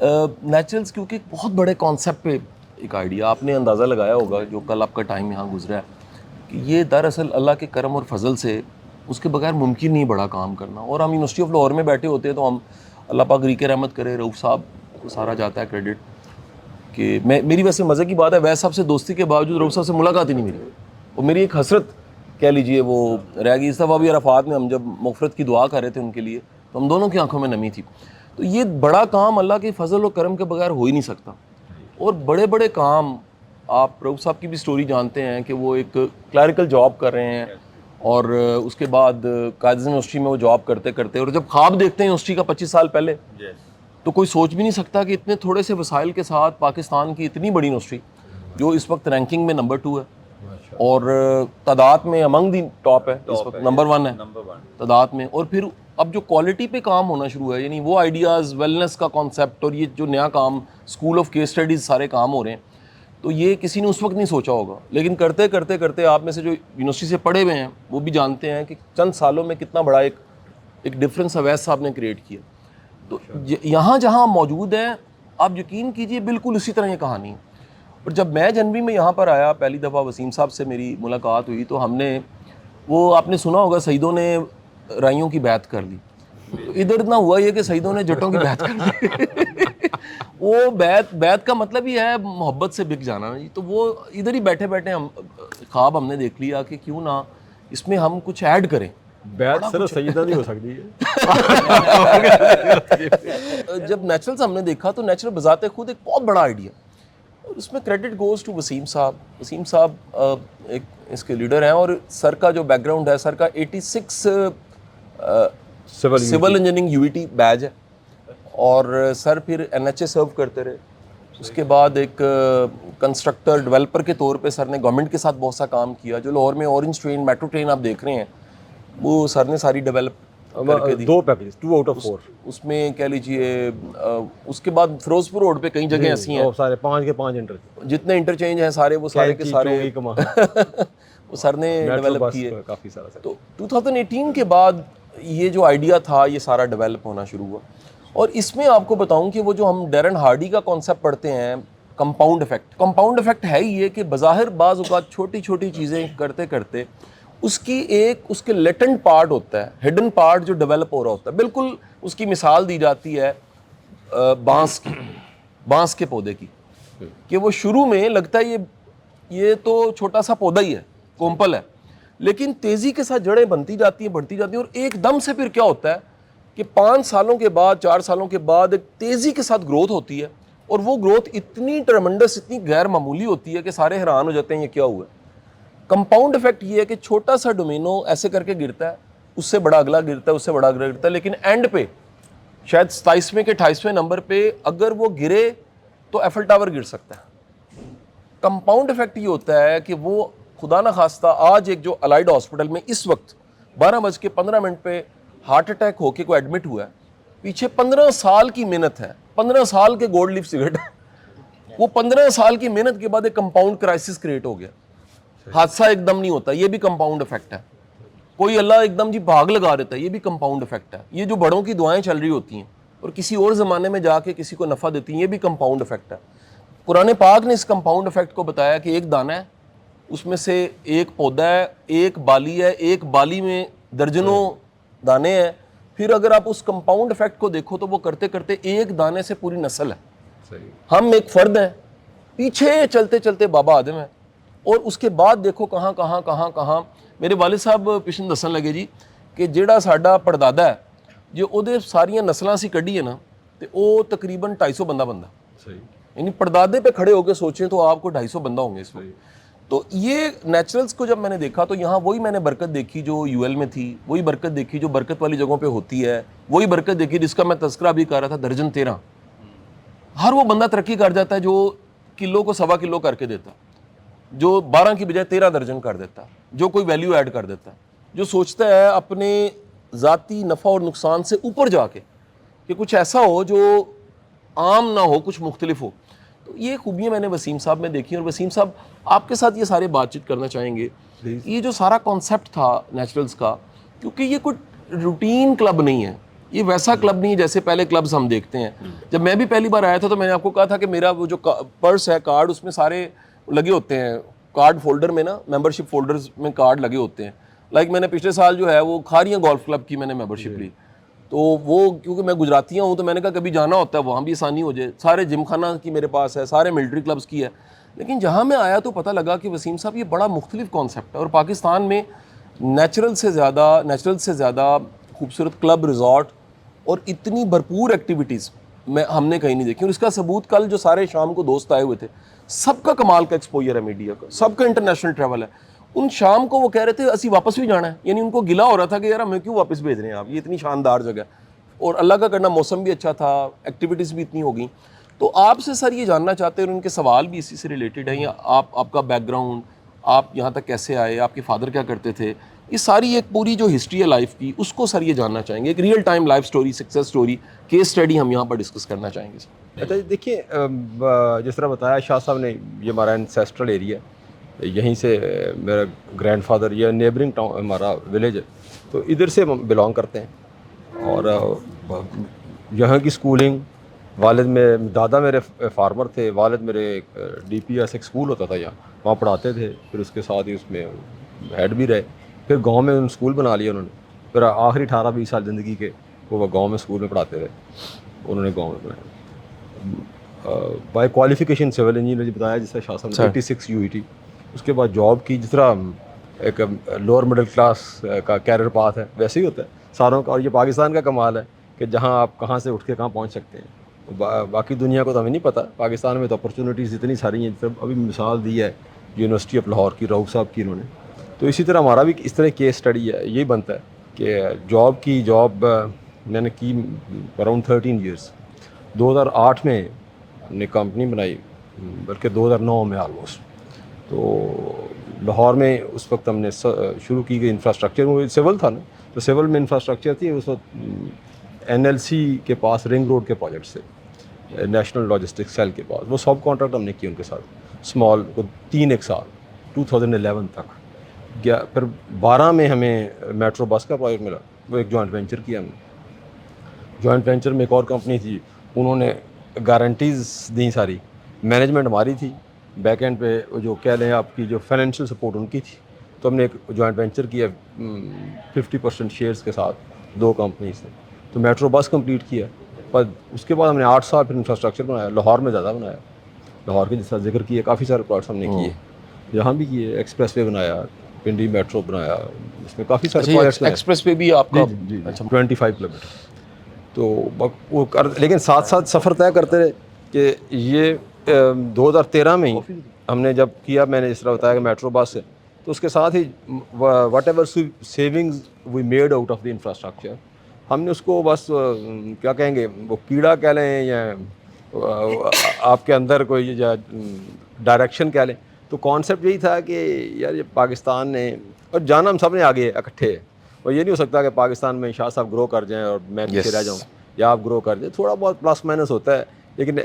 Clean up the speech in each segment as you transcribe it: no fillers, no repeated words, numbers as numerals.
Naturals کیونکہ ایک بہت بڑے کانسیپٹ پہ ایک آئیڈیا آپ نے اندازہ لگایا ہوگا جو کل آپ کا ٹائم یہاں گزرا ہے کہ یہ دراصل اللہ کے کرم اور فضل سے اس کے بغیر ممکن نہیں بڑا کام کرنا. اور ہم یونیورسٹی آف لاہور میں بیٹھے ہوتے ہیں تو ہم اللہ پاک ریق رحمت کرے رؤوف صاحب کو سارا جاتا ہے کریڈٹ کہ میری ویسے مزے کی بات ہے ویس صاحب سے دوستی کے باوجود رؤوف صاحب سے ملاقات ہی نہیں میری اور میری ایک حسرت کہہ لیجیے وہ رہ گئی. اس دفعہ بھی عرفات میں ہم جب مغفرت کی دعا کر رہے تھے ان کے لیے تو ہم دونوں کی آنکھوں میں نمی تھی. تو یہ بڑا کام اللہ کے فضل و کرم کے بغیر ہو ہی نہیں سکتا. اور بڑے بڑے کام آپ رؤوف صاحب کی بھی سٹوری جانتے ہیں کہ وہ ایک کلریکل جاب کر رہے ہیں اور اس کے بعد قائد اعظم یونیورسٹی میں وہ جاب کرتے کرتے اور جب خواب دیکھتے ہیں یونیورسٹی کا 25 سال پہلے تو کوئی سوچ بھی نہیں سکتا کہ اتنے تھوڑے سے وسائل کے ساتھ پاکستان کی اتنی بڑی یونیورسٹی جو اس وقت رینکنگ میں نمبر 2 ہے اور تعداد میں امنگ دی ٹاپ ہے اس وقت نمبر 1 ہے تعداد میں. اور پھر اب جو کوالٹی پہ کام ہونا شروع ہے یعنی وہ آئیڈیاز ویلنس کا کانسیپٹ اور یہ جو نیا کام اسکول آف کیس اسٹڈیز سارے کام ہو رہے ہیں تو یہ کسی نے اس وقت نہیں سوچا ہوگا. لیکن کرتے کرتے کرتے آپ میں سے جو یونیورسٹی سے پڑھے ہوئے ہیں وہ بھی جانتے ہیں کہ چند سالوں میں کتنا بڑا ایک ڈفرینس اویس صاحب نے کریٹ کیا. تو یہاں جہاں موجود ہیں آپ یقین کیجئے بالکل اسی طرح یہ کہانی ہے. اور جب میں جنوری میں یہاں پر آیا پہلی دفعہ وسیم صاحب سے میری ملاقات ہوئی تو ہم نے وہ آپ نے سنا ہوگا سعیدوں نے رائیوں کی بیعت کر لی. تو ادھر اتنا ہوا یہ کہ سعیدوں نے جٹوں کی بیعت کر لی. وہ بیعت کا مطلب ہی ہے محبت سے بک جانا جی. تو وہ ادھر ہی بیٹھے بیٹھے ہم خواب ہم نے دیکھ لیا کہ کیوں نہ اس میں ہم کچھ ایڈ کریں. بیعت صرف سیدہ نہیں ہو سکتی جب نیچرلز ہم نے دیکھا تو نیچرل بذات خود ایک بہت بڑا آئیڈیا اور اس میں کریڈٹ گوز ٹو وسیم صاحب. وسیم صاحب ایک اس کے لیڈر ہیں اور سر کا جو بیک گراؤنڈ ہے سر کا 86 سول انجینئرنگ UET بیج ہے اور سر پھر NHA سرو کرتے رہے. اس کے بعد ایک کنسٹرکٹر ڈیولپر کے طور پہ سر نے گورنمنٹ کے ساتھ بہت سا کام کیا. جو لاہور میں اورنج ٹرین میٹرو ٹرین آپ دیکھ رہے ہیں وہ سر نے ساری ڈیولپ کر کے دی. 2 پیکیج 2 آؤٹ آف 4 اس میں کہہ لیجیے. اس کے بعد فیروزپور روڈ پہ کئی جگہیں ایسی ہیں سارے 5 کے 5 انٹر جتنے انٹرچینج ہیں سارے وہ سارے کے سارے وہ سر نے ڈیولپ کیے کافی سارا. تو 2018 کے بعد یہ جو آئیڈیا تھا یہ سارا ڈیولپ ہونا شروع ہوا. اور اس میں آپ کو بتاؤں کہ وہ جو ہم ڈیرن ہارڈی کا کانسیپٹ پڑھتے ہیں کمپاؤنڈ افیکٹ ہے یہ کہ بظاہر بعض اوقات چھوٹی چھوٹی چیزیں کرتے کرتے اس کے لیٹنٹ پارٹ ہوتا ہے ہڈن پارٹ جو ڈیولپ ہو رہا ہوتا ہے. بالکل اس کی مثال دی جاتی ہے بانس کے پودے کی کہ وہ شروع میں لگتا ہے یہ تو چھوٹا سا پودا ہی ہے کومپل ہے لیکن تیزی کے ساتھ جڑیں بڑھتی جاتی ہیں اور ایک دم سے پھر کیا ہوتا ہے کہ 5 سالوں کے بعد 4 سالوں کے بعد ایک تیزی کے ساتھ گروتھ ہوتی ہے اور وہ گروتھ اتنی ٹرمنڈس اتنی غیر معمولی ہوتی ہے کہ سارے حیران ہو جاتے ہیں یہ کیا ہوا ہے. کمپاؤنڈ افیکٹ یہ ہے کہ چھوٹا سا ڈومینو ایسے کر کے گرتا ہے اس سے بڑا اگلا گرتا ہے اس سے بڑا اگلا گرتا ہے لیکن اینڈ پہ شاید 27ویں کے 28ویں نمبر پہ اگر وہ گرے تو ایفل ٹاور گر سکتا ہے. کمپاؤنڈ افیکٹ یہ ہوتا ہے کہ وہ خدا نہ خواستہ آج ایک جو الائیڈ ہاسپٹل میں اس وقت 12:15 پہ ہارٹ اٹیک ہو کے کوئی ایڈمٹ ہوا ہے پیچھے 15 سال کی محنت ہے 15 سال کے گولڈ لیف سگریٹ وہ 15 سال کی محنت کے بعد ایک کمپاؤنڈ کرائسس کریٹ ہو گیا. حادثہ ایک دم نہیں ہوتا یہ بھی کمپاؤنڈ افیکٹ ہے. کوئی اللہ ایک دم جی بھاگ لگا دیتا ہے یہ بھی کمپاؤنڈ افیکٹ ہے. یہ جو بڑوں کی دعائیں چل رہی ہوتی ہیں اور کسی اور زمانے میں جا کے کسی کو نفع دیتی ہیں یہ بھی کمپاؤنڈ افیکٹ ہے. قرآن پاک نے اس کمپاؤنڈ افیکٹ کو بتایا کہ ایک دانہ ہے اس میں سے ایک پودا ہے ایک بالی ہے ایک بالی میں درجنوں دانے ہیں. پھر اگر آپ اس کمپاؤنڈ افیکٹ کو دیکھو تو وہ کرتے کرتے ایک دانے سے پوری نسل ہے. ہم ایک فرد ہیں پیچھے چلتے چلتے بابا آدم ہے اور اس کے بعد دیکھو کہاں میرے والد صاحب پیشن دسن لگے جی کہ جیڑا ساڈا پردادا ہے جو او دے ساریاں نسلاں سی کڈی ہے نا تے او تقریباً 250 بندہ یعنی پردادے پہ کھڑے ہو کے سوچیں تو آپ کو 250 بندہ ہوں گے اس وقت. تو یہ نیچرلز کو جب میں نے دیکھا تو یہاں وہی میں نے برکت دیکھی جو UL میں تھی وہی برکت دیکھی جو برکت والی جگہوں پہ ہوتی ہے وہی برکت دیکھی جس کا میں تذکرہ بھی کر رہا تھا درجن 13. ہر وہ بندہ ترقی کر جاتا ہے جو کلو کو 1.25 کلو کر کے دیتا جو 12 کی بجائے 13 درجن کر دیتا جو کوئی ویلیو ایڈ کر دیتا جو سوچتا ہے اپنے ذاتی نفع اور نقصان سے اوپر جا کے کہ کچھ ایسا ہو جو عام نہ ہو کچھ مختلف ہو. تو یہ خوبیاں میں نے وسیم صاحب میں دیکھی اور وسیم صاحب آپ کے ساتھ یہ سارے بات چیت کرنا چاہیں گے. یہ جو سارا کانسیپٹ تھا نیچرلز کا کیونکہ یہ کوئی روٹین کلب نہیں ہے یہ ویسا کلب نہیں جیسے پہلے کلبز ہم دیکھتے ہیں. جب میں بھی پہلی بار آیا تھا تو میں نے آپ کو کہا تھا کہ میرا وہ جو پرس ہے کارڈ اس میں سارے لگے ہوتے ہیں, کارڈ فولڈر میں نا ممبرشپ فولڈرز میں کارڈ لگے ہوتے ہیں. لائک میں نے پچھلے سال جو ہے وہ کھاریاں گولف کلب کی میں نے ممبرشپ لی, تو وہ کیونکہ میں گجراتیاں ہوں تو میں نے کہا کبھی جانا ہوتا ہے وہاں بھی آسانی ہو جائے. سارے جم خانہ کی میرے پاس ہے, سارے ملٹری کلبز کی ہے. لیکن جہاں میں آیا تو پتہ لگا کہ وسیم صاحب یہ بڑا مختلف کانسیپٹ ہے, اور پاکستان میں نیچرل سے زیادہ خوبصورت کلب ریزورٹ اور اتنی بھرپور ایکٹیویٹیز ہم نے کہیں نہیں دیکھی. اور اس کا ثبوت کل جو سارے شام کو دوست آئے ہوئے تھے, سب کا کمال کا ایکسپوجر ہے میڈیا کا, سب کا انٹرنیشنل ٹریول ہے. ان شام کو وہ کہہ رہے تھے اسی واپس بھی جانا ہے, یعنی ان کو گلا ہو رہا تھا کہ یار ہمیں کیوں واپس بھیج رہے ہیں آپ, یہ اتنی شاندار جگہ. اور اللہ کا کرنا موسم بھی اچھا تھا, ایکٹیویٹیز بھی اتنی ہو گئیں. تو آپ سے سر یہ جاننا چاہتے ہیں, اور ان کے سوال بھی اسی سے ریلیٹڈ ہیں, یا آپ کا بیک گراؤنڈ, آپ یہاں تک کیسے آئے, آپ کے فادر کیا کرتے تھے, یہ ساری ایک پوری جو ہسٹری ہے لائف کی, اس کو سر یہ جاننا چاہیں گے. ایک real time life story, success story, case study ہم یہاں پر ڈسکس کرنا چاہیں گے سر. اچھا دیکھیے, جس طرح بتایا شاہ صاحب نے, یہ ہمارا انسیسٹرل ایریا ہے, یہیں سے میرا گرینڈ فادر, یہ نیبرنگ ٹاؤن ہمارا ولیج ہے, تو ادھر سے ہم بلانگ کرتے ہیں. اور یہاں کی اسکولنگ, والد میں دادا میرے فارمر تھے, والد میرے ڈی پی ایس ایک اسکول ہوتا تھا یہاں, وہاں پڑھاتے تھے. پھر اس کے ساتھ ہی اس میں ہیڈ بھی رہے. پھر گاؤں میں اسکول بنا لیا انہوں نے. پھر آخری 18-20 سال زندگی کے وہ گاؤں میں اسکول میں پڑھاتے رہے, انہوں نے گاؤں میں بنایا. بائی کوالیفیکیشن سول انجینئر, جی بتایا جس طرح شاہ صاحب نے 86 UET. اس کے بعد جاب کی, جس طرح ایک لوور مڈل کلاس کا کیریئر پاتھ ہے ویسے ہی ہوتا ہے ساروں کا. اور یہ پاکستان کا کمال ہے کہ جہاں آپ کہاں سے اٹھ کے کہاں پہنچ سکتے ہیں. باقی دنیا کو تو ہمیں نہیں پتہ, پاکستان میں تو اپرچونیٹیز اتنی ساری ہیں. ابھی مثال دی ہے یونیورسٹی آف لاہور کی, رؤف صاحب کی انہوں نے. تو اسی طرح ہمارا بھی اس طرح کیس اسٹڈی ہے, یہی بنتا ہے کہ جاب میں نے کی اراؤنڈ 13 ایئرس. 2008 میں ہم نے کمپنی بنائی, بلکہ 2009 میں آلموسٹ. تو لاہور میں اس وقت ہم نے شروع کی گئی انفراسٹرکچر, وہ سول تھا نا, تو سول میں انفراسٹرکچر تھی اس وقت. NLC کے پاس رنگ روڈ کے پروجیکٹ سے, نیشنل لاجسٹک سیل کے پاس, وہ سب کانٹریکٹ ہم نے کی ان کے ساتھ اسمال کو 3 سال 2011 تک گیا. پھر 12 میں ہمیں میٹرو بس کا پروجیکٹ ملا, وہ ایک جوائنٹ وینچر کیا ہم نے. جوائنٹ وینچر میں ایک اور کمپنی تھی, انہوں نے گارنٹیز دیں ساری, مینجمنٹ ہماری تھی, بیک اینڈ پہ جو کہہ لیں آپ کی جو فائنینشیل سپورٹ ان کی تھی. تو ہم نے ایک جوائنٹ وینچر کیا 50% شیئرز کے ساتھ 2 کمپنی سے. تو میٹرو بس کمپلیٹ کیا. پر اس کے بعد ہم نے 8 سال پھر انفراسٹرکچر بنایا, لاہور میں زیادہ بنایا. لاہور کے جس طرح ذکر کیے کافی سارے پروجیکٹس ہم نے کیے, یہاں بھی کیے. ایکسپریس وے بنایا, پنڈی میٹرو بنایا, اس میں کافی سارے پروجیکٹس. ایکسپریس پہ بھی آپ کا 25 کلومیٹر. تو وہ لیکن ساتھ ساتھ سفر طے کرتے رہے کہ یہ 2013 میں ہی ہم نے جب کیا, میں نے اس طرح بتایا کہ میٹرو بس ہے, تو اس کے ساتھ ہی whatever savings we made out of the infrastructure, ہم نے اس کو بس کیا کہیں گے, وہ کیڑا کہہ لیں یا آپ کے اندر کوئی ڈائریکشن کہہ لیں. تو کانسیپٹ یہی تھا کہ یار یہ پاکستان نے, اور جانا ہم سب نے آگے اکٹھے, اور یہ نہیں ہو سکتا کہ پاکستان میں شاہ صاحب گرو کر جائیں اور میں پیچھے رہ جاؤں, یا آپ گرو کر جائیں. تھوڑا بہت پلس مائنس ہوتا ہے, لیکن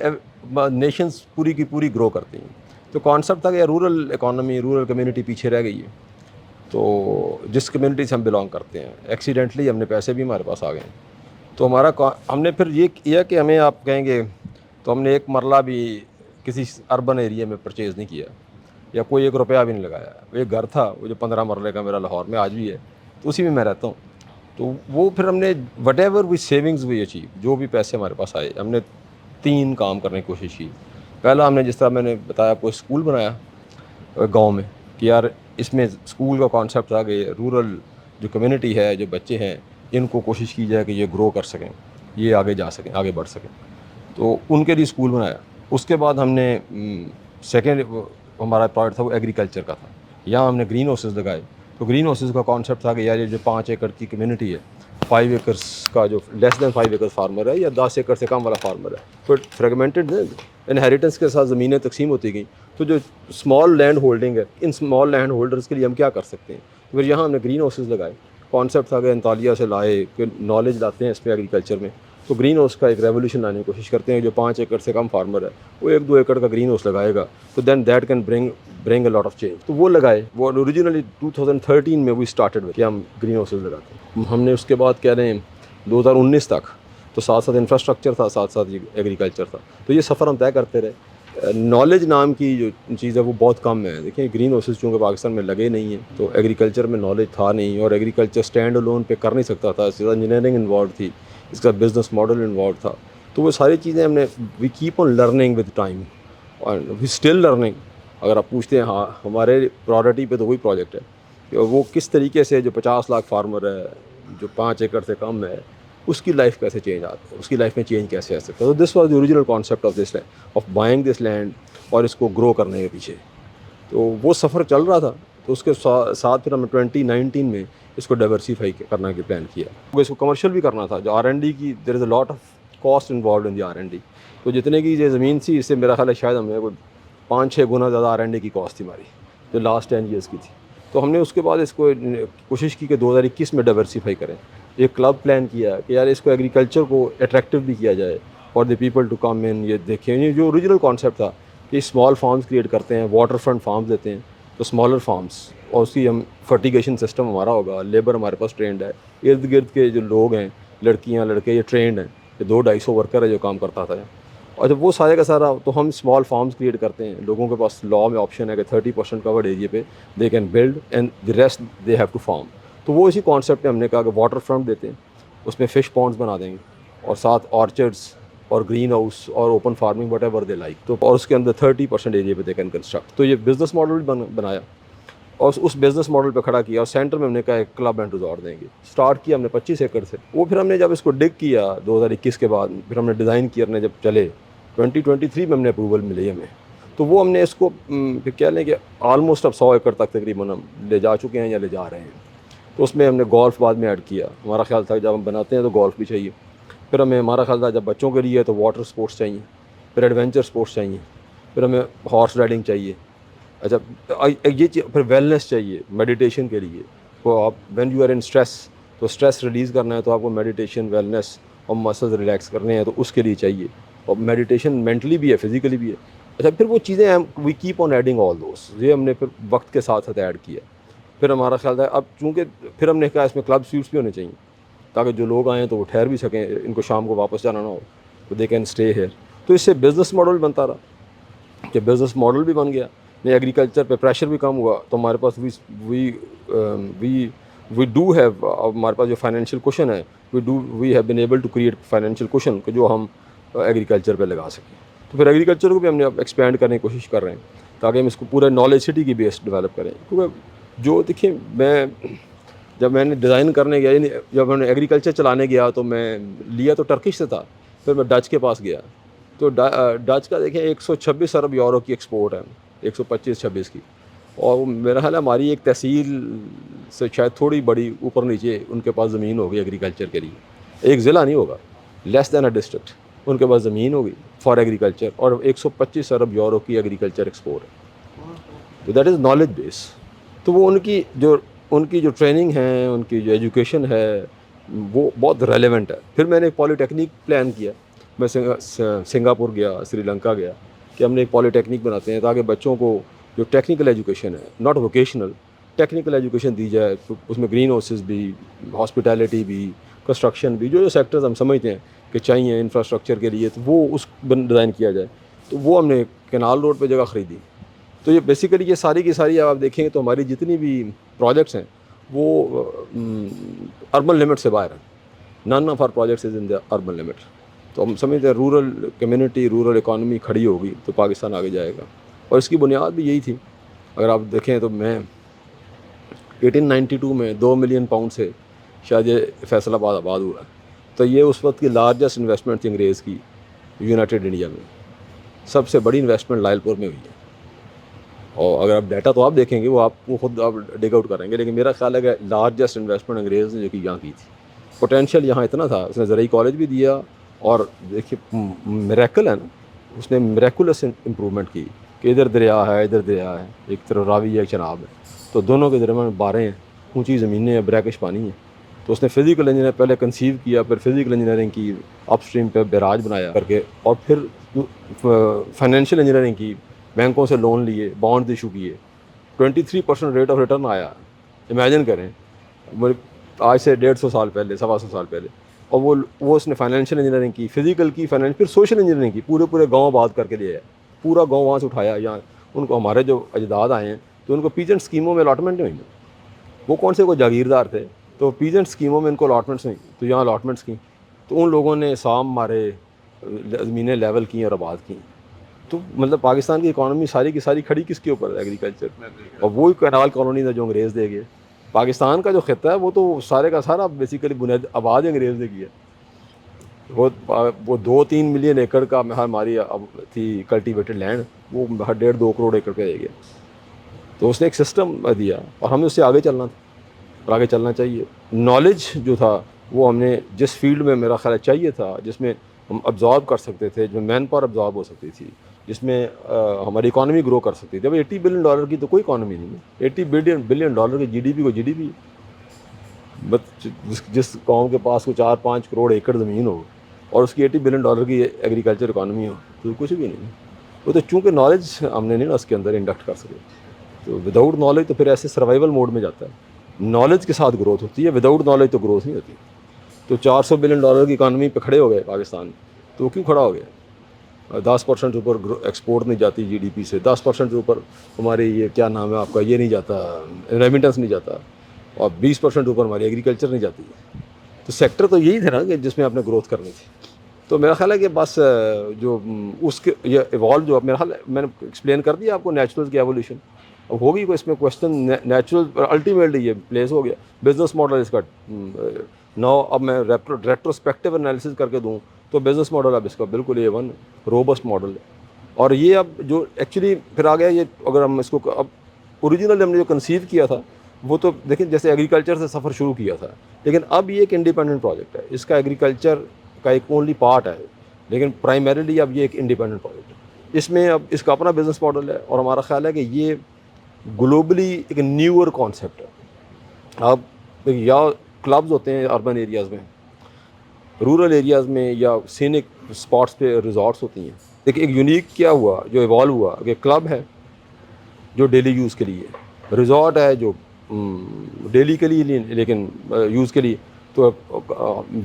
نیشنز پوری کی پوری گرو کرتی ہیں. تو کانسیپٹ تھا کہ رورل اکانومی, رورل کمیونٹی پیچھے رہ گئی ہے. تو جس کمیونٹی سے ہم بلانگ کرتے ہیں, ایکسیڈنٹلی ہم نے پیسے بھی ہمارے پاس آ گئے. تو ہمارا ہم نے پھر یہ کیا کہ ہمیں آپ کہیں گے, تو ہم نے ایک مرلہ بھی کسی اربن ایریا میں پرچیز نہیں کیا, یا کوئی 1 روپیہ بھی نہیں لگایا. ایک گھر تھا وہ جو 15 مرلے کا میرا لاہور میں آج بھی ہے, تو اسی میں رہتا ہوں. تو وہ پھر ہم نے whatever we savings we achieve, جو بھی پیسے ہمارے پاس آئے, ہم نے 3 کام کرنے کی کوشش کی. پہلا ہم نے جس طرح میں نے بتایا آپ کو, اسکول بنایا گاؤں میں, کہ یار اس میں اسکول کا کانسیپٹ تھا کہ رورل جو کمیونٹی ہے, جو بچے ہیں, ان کو کوشش کی جائے کہ یہ گرو کر سکیں, یہ آگے جا سکیں, آگے بڑھ سکیں. تو ان کے لیے اسکول بنایا. اس کے بعد ہم نے سیکنڈ ہمارا پروجیکٹ تھا وہ ایگریکلچر کا تھا. یہاں ہم نے گرین ہاؤسز لگائے. تو گرین ہاؤسز کا کانسیپٹ تھا کہ یار یہ جو 5 ایکڑ کی کمیونٹی ہے, 5 ایکرس کا جو لیس دین 5 ایکرس فارمر ہے, یا 10 ایکڑ سے کم والا فارمر ہے, تو فریگمنٹڈ انہیریٹنس کے ساتھ زمینیں تقسیم ہوتی گئیں. تو جو اسمال لینڈ ہولڈنگ ہے, ان اسمال لینڈ ہولڈرس کے لیے ہم کیا کر سکتے ہیں. تو پھر یہاں ہم نے گرین ہاؤسز لگائے. کانسیپٹ تھا کہ انطالیہ سے لائے, کہ نالج لاتے ہیں اس پہ ایگریکلچر میں. تو گرین ہاؤس کا ایک ریولیوشن لانے کی کوشش کرتے ہیں. جو 5 ایکڑ سے کم فارمر ہے, وہ 1-2 ایکڑ کا گرین ہاؤس لگائے گا, تو then that can bring a lot of change. تو وہ لگائے. وہ اوریجنلی 2013 میں وی اسٹارٹڈ ود کہ ہم گرین ہاؤسز لگاتے ہیں. ہم نے اس کے بعد کہہ رہے ہیں 2019 تک, تو ساتھ ساتھ انفراسٹرکچر تھا, ساتھ ساتھ یہ ایگریکلچر تھا. تو یہ سفر ہم طے کرتے رہے. نالج نام کی جو چیز ہے وہ بہت کم ہے. دیکھیں گرین ہاؤسز چونکہ پاکستان میں لگے نہیں ہیں, تو ایگریکلچر میں نالج تھا نہیں, اور ایگریکلچر اسٹینڈ الون پہ کر نہیں سکتا تھا, اس کے ساتھ انجینئرنگ انوالو تھی, اس کا بزنس ماڈل انوالو تھا. تو وہ ساری چیزیں ہم نے, we keep on learning with time, اور وی اسٹل لرننگ. اگر آپ پوچھتے ہیں, ہاں ہمارے پرائورٹی پہ تو وہی پروجیکٹ ہے کہ وہ کس طریقے سے جو 50 لاکھ فارمر ہے, جو 5 ایکڑ سے کم ہے, اس کی لائف کیسے چینج آتا ہے, اس کی لائف میں چینج کیسے آ سکتا ہے. تو this was the original concept of this of buying this land, اور اس کو گرو کرنے کے پیچھے. تو وہ سفر چل رہا تھا. تو اس کے ساتھ پھر ہم نے 2019 میں اس کو ڈائیورسیفائی کرنے کی پلان کیا. اس کو کمرشل بھی کرنا تھا. جو R&D کی, there is a lot of cost involved in the R&D. تو جتنے کی یہ زمین تھی, اس سے میرا خیال ہے شاید ہمیں کوئی 5-6 گنا زیادہ R&D کی کاسٹ تھی ہماری, جو لاسٹ 10 ایئرس کی تھی. تو ہم نے اس کے بعد اس کو کوشش کی کہ 2021 میں ڈائیورسیفائی کریں. ایک کلب پلان کیا کہ یار اس کو ایگریکلچر کو اٹریکٹیو بھی کیا جائے for the people to come in. یہ دیکھیں, یہ جو اوریجنل کانسیپٹ تھا کہ اسمال فارمز کریٹ کرتے ہیں, واٹر فرنٹ فارمز دیتے ہیں, تو اسمالر فارمز, اور اس کی ہم فرٹیگیشن سسٹم ہمارا ہوگا, لیبر ہمارے پاس ٹرینڈ ہے, ارد گرد کے جو لوگ ہیں, لڑکیاں لڑکے, یہ ٹرینڈ ہیں, یہ 200-250 ورکر ہے جو کام کرتا تھا. اور جب وہ سارے کا سارا, تو ہم اسمال فارمز کریٹ کرتے ہیں. لوگوں کے پاس لا میں آپشن ہے کہ 30% کورڈ ایریا پہ they can build and the rest they have to farm. تو وہ اسی کانسیپٹ میں ہم نے کہا کہ واٹر فرنٹ دیتے ہیں, اس میں فش پونڈز بنا دیں گے, اور ساتھ آرچرڈس اور گرین ہاؤس اور open farming whatever they like. تو اور اس کے اندر 30% ایریا پہ دے کین کنسٹرکٹ. تو یہ بزنس ماڈل بھی بنایا, اور اس بزنس ماڈل پہ کھڑا کیا. اور سینٹر میں ہم نے کہا ایک کلب اینڈ ریزورٹ دیں گے. اسٹارٹ کیا ہم نے 25 ایکڑ سے. وہ پھر ہم نے جب اس کو ڈگ کیا 2021 کے بعد, پھر ہم نے ڈیزائن کیا, نے جب چلے 2023 میں ہم نے اپروول ملی ہمیں. تو وہ ہم نے اس کو کہہ لیں کہ آلموسٹ اب 100 ایکڑ تک تقریباً ہم لے جا چکے ہیں یا لے جا رہے ہیں. تو اس میں ہم نے گولف بعد میں ایڈ کیا. ہمارا خیال تھا جب ہم بناتے ہیں تو گولف بھی چاہیے. پھر ہمارا خیال تھا جب بچوں کے لیے تو واٹر سپورٹس چاہیے, پھر ایڈونچر سپورٹس چاہیے, پھر ہمیں ہارس رائڈنگ چاہیے. اچھا یہ پھر ویلنس چاہیے میڈیٹیشن کے لیے. تو آپ when you are in stress, تو اسٹریس ریلیز کرنا ہے تو آپ کو میڈیٹیشن, ویلنس اور مسلز ریلیکس کرنے ہیں, تو اس کے لیے چاہیے. اور میڈیٹیشن مینٹلی بھی ہے, فزیکلی بھی ہے. اچھا پھر وہ چیزیں we keep on adding all those, یہ ہم نے پھر وقت کے ساتھ ساتھ ایڈ کیا. پھر ہمارا خیال تھا اب چونکہ پھر ہم نے کہا اس میں کلب سویٹس بھی ہونے چاہیے, تاکہ جو لوگ آئیں تو وہ ٹھہر بھی سکیں, ان کو شام کو واپس جانا نہ ہو, تو دے کین اسٹے ہیئر. تو اس سے بزنس ماڈل بنتا رہا, کہ بزنس ماڈل بھی بن گیا. نہیں, ایگریکلچر پہ پریشر بھی کم ہوا, تو ہمارے پاس وی ڈو ہیو, ہمارے پاس جو فائنینشیل کوشن ہے, we have been able to create financial cushion کہ جو ہم ایگریکلچر پہ لگا سکیں. تو پھر ایگریکلچر کو بھی ہم نے اب ایکسپینڈ کرنے کی کوشش کر رہے ہیں, تاکہ ہم اس کو پورا نالج سٹی کی بیس ڈیولپ کریں. کیونکہ جو دیکھیں, جب میں نے ڈیزائن کرنے گیا, یعنی جب میں نے ایگریکلچر چلانے گیا, تو میں لیا تو ٹرکش سے تھا, پھر میں ڈچ کے پاس گیا. تو ڈچ کا دیکھیں 126 ارب یورو کی ایکسپورٹ ہے, 125-26 کی. اور میرا خیال ہے ہماری ایک تحصیل سے شاید تھوڑی بڑی اوپر نیچے ان کے پاس زمین ہوگی ایگریکلچر کے لیے. ایک ضلع نہیں ہوگا, لیس دین اے ڈسٹرکٹ, ان کے پاس زمین ہوگی فار ایگریکلچر, اور 125 ارب یورو کی ایگریکلچر ایکسپورٹ ہے. تو دیٹ از نالج بیس. تو وہ ان کی جو ٹریننگ ہے, ان کی جو ایجوکیشن ہے, وہ بہت ریلیونٹ ہے. پھر میں نے ایک پالی ٹیکنیک پلان کیا. میں سنگاپور گیا, سری لنکا گیا, کہ ہم نے ایک پالی ٹیکنیک بناتے ہیں تاکہ بچوں کو جو ٹیکنیکل ایجوکیشن ہے, ناٹ ووکیشنل, ٹیکنیکل ایجوکیشن دی جائے. اس میں گرین ہاؤسز بھی, ہاسپٹیلٹی بھی, کنسٹرکشن بھی, جو سیکٹرز ہم سمجھتے ہیں کہ چاہیے انفراسٹرکچر کے لیے, تو وہ اس ڈیزائن کیا جائے. تو وہ ہم نے کینال روڈ پہ جگہ خریدی. تو یہ بیسیکلی یہ ساری کی ساری آپ دیکھیں تو ہماری جتنی بھی پروجیکٹس ہیں وہ اربن لمٹ سے باہر ہیں. None of our projects is in the urban limit. تو ہم سمجھتے ہیں رورل کمیونٹی, رورل اکانومی کھڑی ہوگی تو پاکستان آگے جائے گا. اور اس کی بنیاد بھی یہی تھی. اگر آپ دیکھیں تو میں 1892 میں 2 ملین پاؤنڈ سے شاید یہ فیصل آباد آباد ہوا ہے. تو یہ اس وقت کی لارجسٹ انویسٹمنٹ تھی انگریز کی یونائٹیڈ انڈیا میں. سب سے بڑی انویسٹمنٹ لائل پور میں ہوئی ہے. اور اگر آپ ڈیٹا تو آپ دیکھیں گے, وہ آپ کو خود آپ ڈگ آؤٹ کریں گے, لیکن میرا خیال ہے کہ لارجسٹ انویسٹمنٹ انگریز نے جو کہ یہاں کی تھی. پوٹینشیل یہاں اتنا تھا, اس نے زرعی کالج بھی دیا, اور دیکھیے میریکل ہے نا, اس نے میریکولس امپرومنٹ کی کہ ادھر دریا ہے, ادھر دریا ہے, ایک طرف راوی ہے, ایک چناب ہے, تو دونوں کے درمیان باریں ہیں, اونچی زمینیں ہیں, بریکش پانی ہے. تو اس نے فزیکل انجینئر پہلے کنسیو کیا, پھر فزیکل انجینئرنگ کی, اپ اسٹریم پہ بیراج بنایا کر کے, اور پھر فائنینشیل انجینئرنگ کی, بینکوں سے لون لیے, بانڈ ایشو کیے, 23% ریٹ آف ریٹرن آیا. امیجن کریں, آج سے 150 سال پہلے, 125 سال پہلے. اور وہ اس نے فائنینشیل انجینئرنگ کی, فزیکل کی, پھر سوشل انجینئرنگ کی, پورے گاؤں آباد کر کے لے آیا, پورا گاؤں وہاں سے اٹھایا. یہاں ان کو ہمارے جو اجداد آئے ہیں تو ان کو پیجنٹ اسکیموں میں الاٹمنٹ ہوئی, وہ کون سے کوئی جاگیردار تھے, تو پیجنٹ اسکیموں میں ان کو الاٹمنٹس ہوئیں, تو یہاں الاٹمنٹس کی, تو ان لوگوں نے سام مارے, زمینیں لیول کی اور آباد کی. تو مطلب پاکستان کی اکانومی ساری کی ساری کھڑی کس کے اوپر ہے؟ ایگریکلچر. اور وہی کینال کالونی تھا جو انگریز دے گئے. پاکستان کا جو خطہ ہے وہ تو سارے کا سارا بیسیکلی بنیاد آباد انگریز نے کیا. وہ 2-3 ملین ایکڑ کا ہماری تھی کلٹیویٹڈ لینڈ, وہ 1.5-2 کروڑ ایکڑ پہ رہ گیا. تو اس نے ایک سسٹم دیا اور ہمیں اس سے آگے چلنا تھا اور آگے چلنا چاہیے. نالج جو تھا وہ ہم نے جس فیلڈ میں میرا خیال چاہیے تھا, جس میں ہم ابزارب کر سکتے تھے, جس میں مین پاور ابزارب ہو سکتی تھی, جس میں ہماری اکانومی گرو کر سکتی تھی. اب $80 بلین کی تو کوئی اکانومی نہیں ہے. $80 بلین کی GDP کو GDP, بس جس قوم کے پاس کو 4-5 کروڑ ایکڑ زمین ہو اور اس کی $80 بلین کی ایگریکلچر اکانومی ہو تو کچھ بھی نہیں. وہ تو چونکہ نالج ہم نے نہیں نا اس کے اندر انڈکٹ کر سکے. تو وداؤٹ نالج تو پھر ایسے سروائیول موڈ میں جاتا ہے. نالج کے ساتھ گروتھ ہوتی ہے, وداؤٹ نالج تو گروتھ نہیں ہوتی. تو $400 بلین کی اکانومی پہ کھڑے ہو گئے پاکستان, تو وہ کیوں کھڑا ہو گیا؟ 10% سے اوپر ایکسپورٹ نہیں جاتی GDP سے, 10% سے اوپر ہماری یہ کیا نام ہے آپ کا, یہ نہیں جاتا, ریمیٹنس نہیں جاتا, اور 20% اوپر ہماری ایگریکلچر نہیں جاتی. تو سیکٹر تو یہی تھا نا کہ جس میں آپ نے گروتھ کرنی تھی. تو میرا خیال ہے کہ بس جو اس کے یہ ایوالو جو میرا خیال ہے میں نے ایکسپلین کر دیا آپ کو نیچرل کی ایولیوشن. اب ہوگی کوئی اس میں کوشچن, نیچرل الٹیمیٹلی یہ پلیس ہو گیا. بزنس ماڈل اس کا نو, اب میں ریٹروسپیکٹیو انالیسس کر کے دوں تو بزنس ماڈل اب اس کا بالکل A1 روبسٹ ماڈل ہے. اور یہ اب جو ایکچولی پھر آ گیا یہ, اگر ہم اس کو اب اوریجنل ہم نے جو کنسیو کیا تھا وہ تو دیکھیں جیسے ایگریکلچر سے سفر شروع کیا تھا, لیکن اب یہ ایک انڈیپینڈنٹ پروجیکٹ ہے. اس کا ایگریکلچر کا ایک اونلی پارٹ ہے, لیکن پرائمریلی اب یہ ایک انڈیپینڈنٹ پروجیکٹ ہے. اس میں اب اس کا اپنا بزنس ماڈل ہے, اور ہمارا خیال ہے کہ یہ گلوبلی ایک نیور کانسیپٹ ہے. اب یا کلبز ہوتے ہیں اربن ایریاز میں, رورل ایریاز میں, یا سینک اسپاٹس پہ ریزورٹس ہوتی ہیں. دیکھیں ایک یونیک کیا ہوا جو ایوالو ہوا کہ کلب ہے جو ڈیلی یوز کے لیے, ریزورٹ ہے جو ڈیلی کے لیے لیکن یوز کے لیے, تو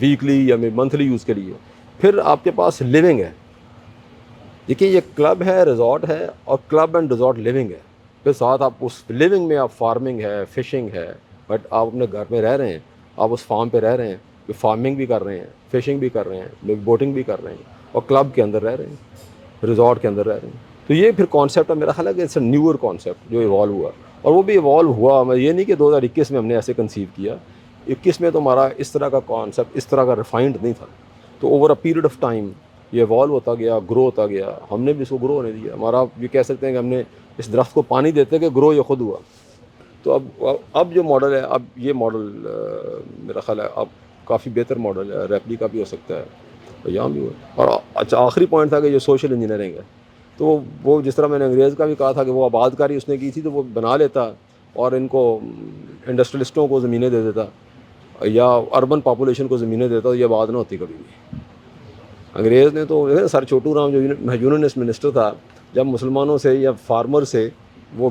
ویکلی یا منتھلی یوز کے لیے. پھر آپ کے پاس لیونگ ہے. دیکھیے یہ کلب ہے, ریزورٹ ہے, اور کلب اینڈ ریزورٹ لیونگ ہے. پھر ساتھ آپ اس لیونگ میں آپ فارمنگ ہے, فشنگ ہے, بٹ آپ اپنے گھر میں رہ رہے ہیں, آپ اس فارم پہ رہ رہے ہیں, فارمنگ بھی کر رہے ہیں, فشنگ بھی کر رہے ہیں, بوٹنگ بھی کر رہے ہیں, اور کلب کے اندر رہ رہے ہیں, ریزورٹ کے اندر رہ رہے ہیں. تو یہ پھر کانسیپٹ ہے میرا خیال ہے کہ اٹس اے نیور کانسیپٹ جو ایوالو ہوا, اور وہ بھی ایوالو ہوا. میں یہ نہیں کہ 2021 میں ہم نے ایسے کنسیو کیا, 21 میں تو ہمارا اس طرح کا کانسیپٹ اس طرح کا ریفائنڈ نہیں تھا. تو over a period of time یہ ایوالو ہوتا گیا, گرو ہوتا گیا. ہم نے بھی اس کو گرو ہونے دیا. ہمارا یہ کہہ سکتے ہیں کہ ہم نے اس درخت کو پانی دیتے کہ گرو یہ خود ہوا. تو اب جو ماڈل ہے, اب یہ ماڈل میرا خیال ہے اب کافی بہتر ماڈل ہے, ریپلیکا بھی ہو سکتا ہے, یہاں بھی ہوا. اور اچھا آخری پوائنٹ تھا کہ جو سوشل انجینئرنگ ہے, تو وہ جس طرح میں نے انگریز کا بھی کہا تھا کہ وہ آباد کاری اس نے کی تھی, تو وہ بنا لیتا اور ان کو انڈسٹریلسٹوں کو زمینیں دے دیتا, یا اربن پاپولیشن کو زمینیں دیتا, تو یہ آباد نہ ہوتی کبھی بھی. انگریز نے تو سر چھوٹو رام جو یونینسٹ منسٹر تھا, جب مسلمانوں سے یا فارمر سے وہ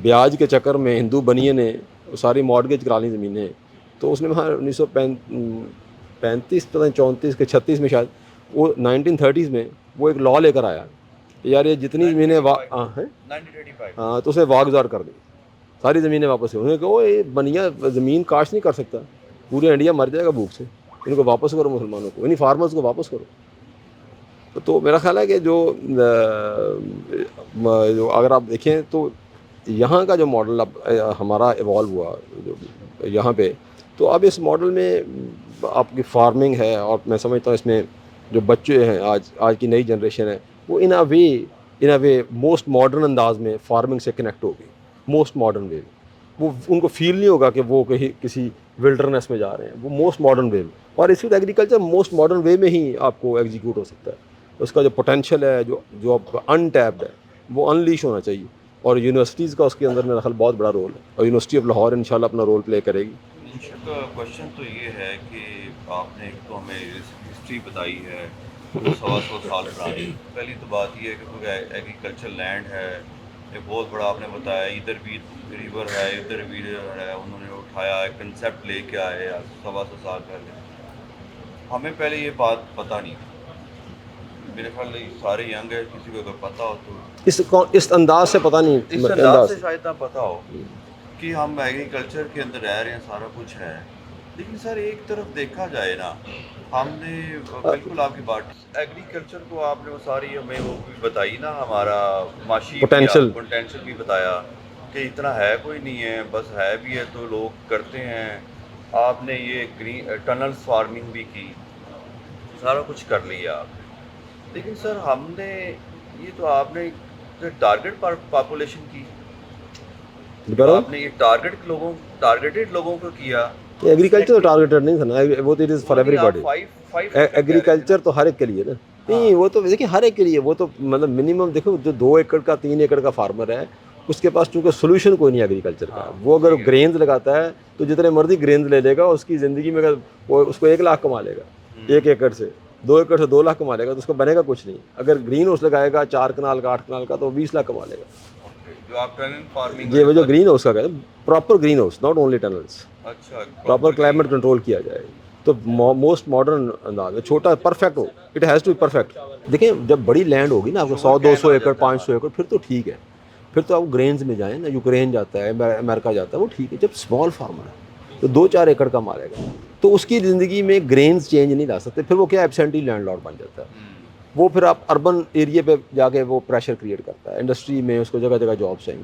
بیاج کے چکر میں ہندو بنیے نے ساری مارگیج کرا لی زمینیں, تو اس نے وہاں 1935 پتہ نہیں 34 کے 36 میں شاید, وہ 1930s میں وہ ایک لا لے کر آیا یار یہ جتنی زمینیں ہاں تو اسے واگزار کر دی, ساری زمینیں واپس ہوئیں. انہوں نے کہا وہ یہ بنیا زمین کاشت نہیں کر سکتا, پورے انڈیا مر جائے گا بھوک سے, ان کو واپس کرو مسلمانوں کو, انہیں فارمرز کو واپس کرو. تو میرا خیال ہے کہ جو اگر آپ دیکھیں تو یہاں کا جو ماڈل اب ہمارا ایوالو ہوا جو یہاں پہ, تو اب اس ماڈل میں آپ کی فارمنگ ہے, اور میں سمجھتا ہوں اس میں جو بچے ہیں آج کی نئی جنریشن ہے وہ ان اے وے موسٹ ماڈرن انداز میں فارمنگ سے کنیکٹ ہوگی, موسٹ ماڈرن وے. وہ ان کو فیل نہیں ہوگا کہ وہ کہیں کسی ولڈرنیس میں جا رہے ہیں, وہ موسٹ ماڈرن وے میں. اور اسی وقت ایگریکلچر موسٹ ماڈرن وے میں ہی آپ کو ایگزیکیوٹ ہو سکتا ہے. اس کا جو پوٹینشیل ہے, جو آپ کا ان ٹیپڈ ہے, وہ انلیش ہونا چاہیے. اور یونیورسٹیز کا اس کے اندر میرا خیال بہت بڑا رول ہے, اور یونیورسٹی آف لاہور انشاءاللہ اپنا رول پلے کرے گی. کوشچن تو یہ ہے کہ آپ نے ایک تو ہمیں ہسٹری بتائی ہے 100 سال پرانی. پہلی تو بات یہ ہے کہ کیونکہ ایگریکلچر لینڈ ہے, ایک بہت بڑا آپ نے بتایا, ادھر بھی ریور ہے, ادھر بھی ہے, انہوں نے اٹھایا, ایک کنسیپٹ لے کے آئے 100 سال پہلے. ہمیں پہلے یہ بات پتہ نہیں تھی، میرے خیال میں سارے ینگ ہے، کسی کو اگر پتہ ہو تو اس انداز سے پتہ نہیں، اس انداز سے شاید نہ پتہ ہو کہ ہم ایگریکلچر کے اندر رہ رہے ہیں، سارا کچھ ہے، لیکن سر ایک طرف دیکھا جائے نا، ہم نے بالکل آپ کی بات ایگریکلچر کو آپ نے وہ ساری ہمیں وہ بھی بتائی نا، ہمارا معاشی پوٹینشیل بھی بتایا کہ اتنا ہے کوئی نہیں ہے، بس ہے بھی ہے تو لوگ کرتے ہیں. آپ نے یہ گرین ٹنلز فارمنگ بھی کی، سارا کچھ کر لیا آپ نے، لیکن سر ہم نے یہ تو آپ نے ٹارگٹ پاپولیشن کی، جو آپ نے یہ ٹارگیٹڈ لوگوں کو کیا. ایگریکلچر تو ٹارگیٹڈ نہیں تھا نا، وہ تو it is for every body. Agriculture تو ہر ایک کے لیے نا، نہیں وہ تو دیکھیے ہر ایک کے لیے، وہ تو مطلب منیمم دیکھو جو 2 ایکڑ کا 3 ایکڑ کا فارمر ہے اس کے پاس چونکہ سولوشن کوئی نہیں ایگریکلچر کا، وہ اگر گرینز لگاتا ہے تو جتنے مرضی گرینز لے لے گا، اس کی زندگی میں اگر وہ اس کو 1 لاکھ کما لے گا 1 ایکڑ سے، 2 ایکڑ سے 2 لاکھ کما لے گا، تو اس کو بنے گا کچھ نہیں. اگر گرین ہاؤس لگائے گا 4 کنال کا 8 کنال کا تو 20 لاکھ کما لے گا. جو آپ ٹنل فارمنگ یہ وہ جو گرین ہاؤس کا کہتے ہیں proper green house, not only tunnels, اچھا پراپر کلائمیٹ کنٹرول کیا جائے تو موسٹ ماڈرن انداز ہے، چھوٹا پرفیکٹ ہو، it has to be perfect. دیکھیں جب بڑی لینڈ ہوگی نا آپ کو 100-200 ایکڑ 500 ایکڑ پھر تو ٹھیک ہے، پھر تو آپ گرینز میں جائیں نا، یوکرین جاتا ہے، امریکہ جاتا ہے، وہ ٹھیک ہے. جب اسمال فارمر ہے تو 2-4 ایکڑ کا مالے گا تو اس کی زندگی میں گرینز چینج نہیں لا سکتے، پھر وہ کیا ایبسینٹی لینڈ لارڈ بن جاتا ہے. وہ پھر آپ اربن ایریے پہ جا کے وہ پریشر کریٹ کرتا ہے، انڈسٹری میں اس کو جگہ جگہ جابس چاہیے.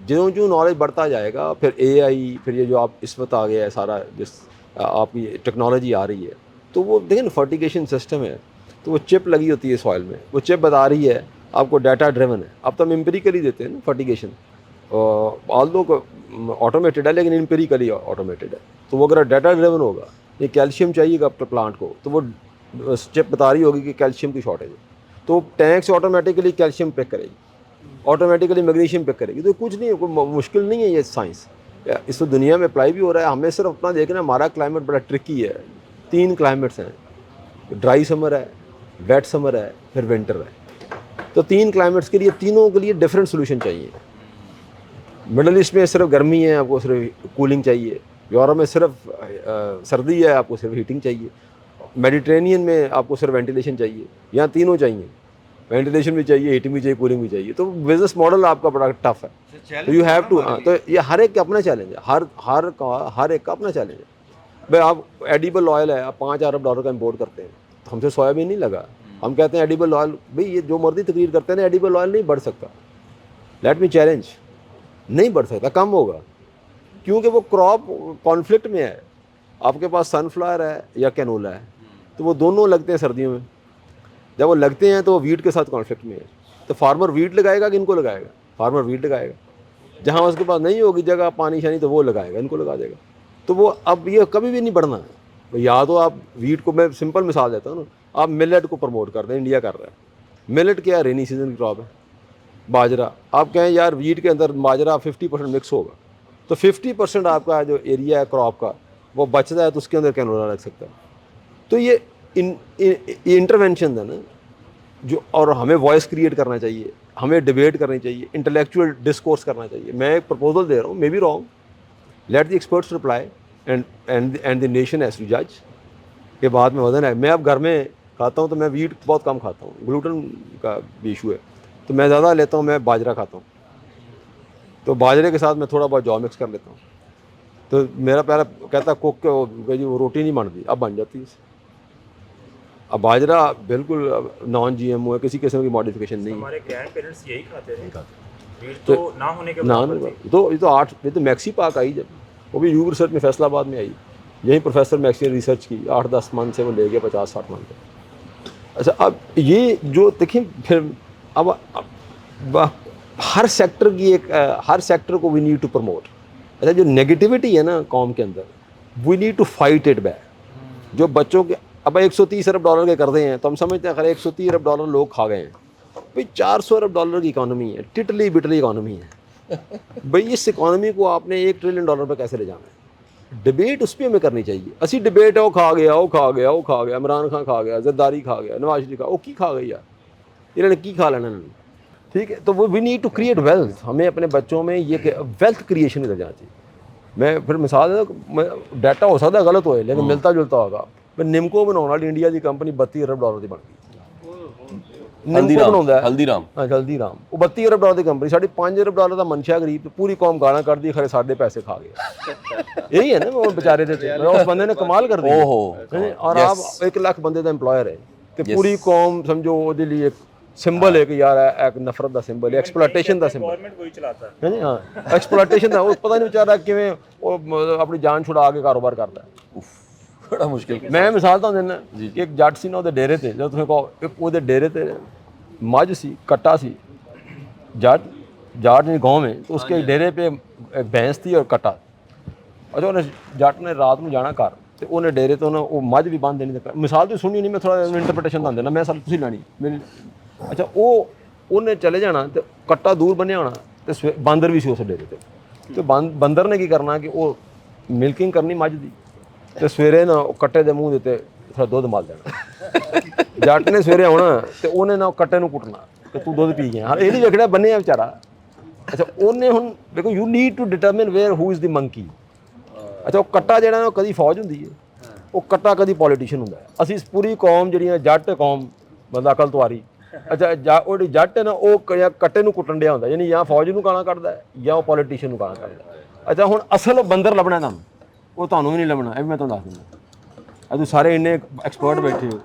جو نالج بڑھتا جائے گا، پھر اے آئی، پھر یہ جو آپ اس وقت آ گیا ہے سارا، جس آپ کی ٹیکنالوجی آ رہی ہے، تو وہ دیکھیں نا فرٹیگیشن سسٹم ہے، تو وہ چپ لگی ہوتی ہے سوائل میں، وہ چپ بتا رہی ہے آپ کو، ڈیٹا ڈریون ہے. اب تو ہم امپیریکلی دیتے ہیں نا فرٹیگیشن، آل دو آٹومیٹڈ ہے لیکن امپیریکلی آٹومیٹڈ ہے. تو وہ اگر ڈیٹا ڈریون ہوگا، یہ کیلشیم چاہیے گا پلانٹ کو، تو وہ چپ بتا رہی ہوگی کہ کیلشیم کی شارٹیج ہے، تو ٹینک سے آٹومیٹیکلی کیلشیم پک کرے گی، آٹومیٹیکلی میگنیشیم پک کرے گی. تو کچھ نہیں ہے، کوئی مشکل نہیں ہے یہ سائنس، اس تو دنیا میں اپلائی بھی ہو رہا ہے. ہمیں صرف اپنا دیکھنا، ہمارا کلائمیٹ بڑا ٹرکی ہے. 3 کلائمیٹس ہیں، ڈرائی سمر ہے، ویٹ سمر ہے، پھر ونٹر ہے. تو 3 کلائمیٹس کے لیے تینوں کے لیے ڈفرینٹ سولوشن چاہیے. مڈل ایسٹ میں صرف گرمی ہے، آپ کو صرف کولنگ چاہیے. یورپ میں صرف سردی ہے، آپ کو صرف ہیٹنگ چاہیے. میڈیٹرینین میں آپ کو صرف وینٹیلیشن چاہیے. یہاں تینوں چاہیے، وینٹیلیشن بھی چاہیے، ہیٹنگ بھی چاہیے، کولنگ بھی چاہیے. تو بزنس ماڈل آپ کا بڑا ٹف ہے. تو یو ہیو ٹو، تو یہ ہر ایک کا اپنا چیلنج ہے، ہر ایک کا اپنا چیلنج ہے. بھائی آپ ایڈیبل آئل ہے، آپ $5 ارب کا امپورٹ کرتے ہیں، تو ہم سے سویا بین نہیں لگا. ہم کہتے ہیں ایڈیبل آئل، بھائی یہ جو مرضی تقریر کرتے ہیں نا، ایڈیبل آئل نہیں بڑھ سکتا. لیٹ می چیلنج، نہیں بڑھ سکتا، کم ہوگا، کیونکہ وہ کراپ کانفلکٹ میں ہے. آپ کے پاس سن فلاور ہے یا کینولا ہے، تو وہ دونوں لگتے ہیں سردیوں میں. جب وہ لگتے ہیں تو وہ ویٹ کے ساتھ کانفلکٹ میں ہے. تو فارمر ویٹ لگائے گا کہ ان کو لگائے گا؟ فارمر ویٹ لگائے گا. جہاں اس کے پاس نہیں ہوگی جگہ پانی شانی تو وہ لگائے گا، ان کو لگا دے گا. تو وہ اب یہ کبھی بھی نہیں بڑھنا ہے. یا تو آپ ویٹ کو، میں سمپل مثال دیتا ہوں نا، آپ ملیٹ کو پروموٹ کر دیں، انڈیا کر رہا ہے. ملیٹ کیا ہے؟ رینی سیزن کی کراپ ہے. باجرا، آپ کہیں یار ویٹ کے اندر باجرا 50% مکس ہوگا، تو 50% آپ کا جو ایریا ہے کراپ کا وہ بچتا ہے، تو اس کے اندر کینولا لگ سکتا ہے. تو یہ انٹرونشن ہے نا جو، اور ہمیں وائس کریٹ کرنا چاہیے، ہمیں ڈیبیٹ کرنی چاہیے، انٹلیکچوئل ڈسکورس کرنا چاہیے. میں ایک پرپوزل دے رہا ہوں، may be wrong, let the experts reply and the nation is to جج. کے بعد میں وزن ہے. میں اب گھر میں کھاتا ہوں تو میں ویٹ بہت کم کھاتا ہوں، گلوٹن کا بھی ایشو ہے، تو میں زیادہ لیتا ہوں، میں باجرا کھاتا ہوں. تو باجرے کے ساتھ میں تھوڑا بہت جو مکس کر لیتا ہوں. تو میرا پہلا کہتا کوک کہ جی وہ روٹی نہیں بنتی، اب بن جاتی ہے. اب باجرا بالکل نان جی ایم او ہے، کسی قسم کی ماڈیفکیشن نہیں ہے. ہمارے گرینڈ پیرنٹس یہی کھاتے تھے، ویٹ تو نہ ہونے کے برابر تھی. تو یہ تو میکسی پاک آئی، جب وہ بھی یو ریسرچ میں فیصلہ آباد میں آئی، یہیں پروفیسر میکسی نے ریسرچ کی، 8-10 منتھ سے وہ لے گئے 50-60 منتھ. اچھا اب یہ جو دیکھیں پھر اب ہر سیکٹر کی ایک، ہر سیکٹر کو وی نیڈ ٹو پروموٹ. اچھا جو نگیٹیوٹی ہے نا قوم کے اندر، we need to fight it back. جو بچوں کے اب $130 ارب کے قرضے ہیں، تو ہم سمجھتے ہیں اگر $130 ارب لوگ کھا گئے ہیں، بھائی $400 ارب کی اکانومی ہے، ٹٹلی بٹلی اکانومی ہے. بھائی اس اکانومی کو آپ نے $1 ٹریلین پہ کیسے لے جانا ہے؟ ڈبیٹ اس پہ ہمیں کرنی چاہیے. اسی ڈبیٹ ہے وہ کھا گیا، وہ کھا گیا، وہ کھا گیا، عمران خان کھا گیا، زرداری کھا گیا، نواز شریف کھا، وہ کی کھا گئی یار، انہوں نے کی کھا لینا انہوں نے. ٹھیک ہے، تو وہ we need to create wealth. ہمیں اپنے بچوں میں یہ ویلتھ کریشن ادھر جانا چاہیے. میں پھر مثال ہے، ڈیٹا ہو سکتا ہے غلط ہوئے لیکن ملتا جلتا ہوگا. ਪਰ ਨਿੰਮਕੋ ਬਣਾਉਣ ਵਾਲੀ ਇੰਡੀਆ ਦੀ ਕੰਪਨੀ $32 ਅਰਬ ਦੀ ਬਣ ਗਈ। ਨਿੰਮਕੋ ਬਣਾਉਂਦਾ ਹੈ ਹਲਦੀਰਾਮ ਹਾਂ ਹਲਦੀਰਾਮ, ਉਹ $32 ਅਰਬ ਦੀ ਕੰਪਨੀ, ਸਾਡੀ $5 ਅਰਬ ਦਾ ਮਨਸ਼ਾ ਗਰੀਬ ਤੇ ਪੂਰੀ ਕੌਮ ਗਾਲਾਂ ਕੱਢਦੀ, ਖਰੇ ਸਾਡੇ ਪੈਸੇ ਖਾ ਗਏ। ਇਹੀ ਹੈ ਨਾ ਉਹ ਵਿਚਾਰੇ ਦੇ ਤੇ ਉਸ ਬੰਦੇ ਨੇ ਕਮਾਲ ਕਰ ਦਿੱਤੀ। ਔਰ ਆਪ 1 ਲੱਖ ਬੰਦੇ ਦਾ EMPLOYER ਹੈ ਤੇ ਪੂਰੀ ਕੌਮ ਸਮਝੋ ਉਹਦੇ ਲਈ ਇੱਕ ਸਿੰਬਲ ਹੈ ਕਿ ਯਾਰ ਇੱਕ ਨਫ਼ਰਤ ਦਾ ਸਿੰਬਲ ਹੈ, ਐਕਸਪਲੋਇਟੇਸ਼ਨ ਦਾ ਸਿੰਬਲ गवर्नमेंट वही चलाता है। ਹੈ। ਹਾਂ ਐਕਸਪਲੋਇਟੇਸ਼ਨ ਦਾ, ਉਹ ਪਤਾ ਨਹੀਂ ਵਿਚਾਰਾ ਕਿਵੇਂ ਉਹ ਆਪਣੀ ਜਾਨ ਛੁਡਾ ਕੇ ਕਾਰੋਬਾਰ ਕਰਦਾ। ਬੜਾ ਮੁਸ਼ਕਿਲ। ਮੈਂ ਮਿਸਾਲ ਤੁਹਾਨੂੰ ਦਿੰਦਾ ਕਿ ਇੱਕ ਜੱਟ ਸੀ ਨਾ, ਉਹਦੇ ਡੇਰੇ ਤੇ ਜਦੋਂ ਤੁਸੀਂ ਕਹੋ ਇੱਕ ਉਹਦੇ ਡੇਰੇ ਤੇ मझ सी, कट्टा सी, जाट नहीं गाँव में, तो उसके डेरे पे एक भैंस थी और कट्टा। अच्छा उन्हें जट ने रात में जाना घर तो उन्हें डेरे तो वो मझ भी बांध देनी। मिसाल तो सुनी नहीं, मैं थोड़ा इंटरप्रटेशन दस देना, मैं साल तुसीं लैनी मेरी। अच्छा वो उन्हें चले जाना तो कट्टा दूर बनिया होना तो बांदर भी सी उस डेरे ते, तो बंदर ने की करना कि वो मिल्किंग करनी मझ दी तो सवेरे ना कट्टे के मूँह देते थोड़ा दुध मल देना। जट ने सवेरे आना तो उन्हें ना कट्टे नूं कुटना कि तू दुध पी गया, हाँ ये नहीं वेखना बन्ने बेचारा। अच्छा उन्हें हुण देखो you need to determine where who is the monkey. अच्छा वो कट्टा जिहड़ा ना कदी फौज हुंदी है, वो कट्टा कदी पॉलिटिशियन हुंदा है। असीं पूरी कौम जिहड़ी जट कौम मतलब अकल तुआरी, अच्छा वो जट है ना वो कट्टे नूं कुटण डिया हुंदा, यानी या फौज नूं गालां कढदा है या वो पॉलिटिशियन नूं गालां कढदा है। अच्छा हुण असल बंदर लभना तुहानूं, वो तुहानूं भी नहीं लभना, ये भी मैं तुहानूं दस दिंदा। तुसीं सारे इन्ने एक्सपर्ट बैठे हो,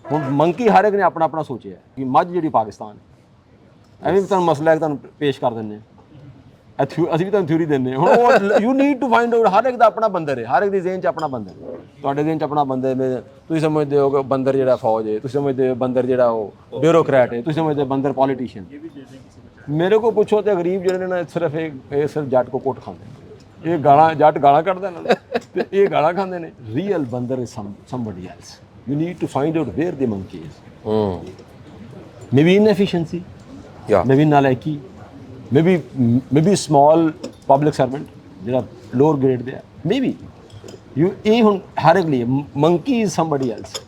ਹੁਣ ਮੰਕੀ ਹਰ ਇੱਕ ਨੇ ਆਪਣਾ ਆਪਣਾ ਸੋਚਿਆ ਕਿ ਮੱਝ ਜਿਹੜੀ ਪਾਕਿਸਤਾਨ ਹੈ। ਐਵੇਂ ਵੀ ਤੁਹਾਨੂੰ ਮਸਲਾ ਹੈ ਤੁਹਾਨੂੰ ਪੇਸ਼ ਕਰ ਦਿੰਦੇ ਹਾਂ, ਅਸੀਂ ਵੀ ਤੁਹਾਨੂੰ ਥਿਊਰੀ ਦਿੰਦੇ ਹਾਂ। ਹੁਣ ਉਹ you need to find out, ਹਰ ਇੱਕ ਦਾ ਆਪਣਾ ਬੰਦਰ ਹੈ, ਹਰ ਇੱਕ ਦੀ ਜ਼ੇਨ 'ਚ ਆਪਣਾ ਬੰਦਰ ਹੈ। ਤੁਹਾਡੇ ਜ਼ੇਨ 'ਚ ਆਪਣਾ ਬੰਦਰ ਹੈ, ਤੁਸੀਂ ਸਮਝਦੇ ਹੋ ਕਿ ਬੰਦਰ ਜਿਹੜਾ ਫੌਜ ਹੈ, ਤੁਸੀਂ ਸਮਝਦੇ ਹੋ ਬੰਦਰ ਜਿਹੜਾ ਉਹ ਬਿਊਰੋਕਰੈਟ ਹੈ, ਤੁਸੀਂ ਸਮਝਦੇ ਹੋ ਬੰਦਰ ਪੋਲੀਟੀਸ਼ੀਅਨ। ਮੇਰੇ ਕੋਲ ਪੁੱਛੋ ਤੇ ਗਰੀਬ ਜਿਹੜੇ ਨੇ ਨਾ ਸਿਰਫ ਇਹ ਸਿਰਫ ਜੱਟ ਕੋ ਕੋਟ ਖਾਂਦੇ, ਇਹ ਗਾਲਾਂ ਜੱਟ ਗਾਲਾਂ ਕੱਢਦੇ ਨੇ ਤੇ ਇਹ ਗਾਲਾਂ ਖਾਂਦੇ ਨੇ। Real bandar is somebody else. You need to find out where the monkey is. Maybe inefficiency, maybe nalaiki, maybe small public servant, ਜਿਹੜਾ lower grade ਦੇ ਆ, maybe you ਇਹ ਹੁਣ ਹਰ ਇੱਕ ਲਈ monkey is somebody else।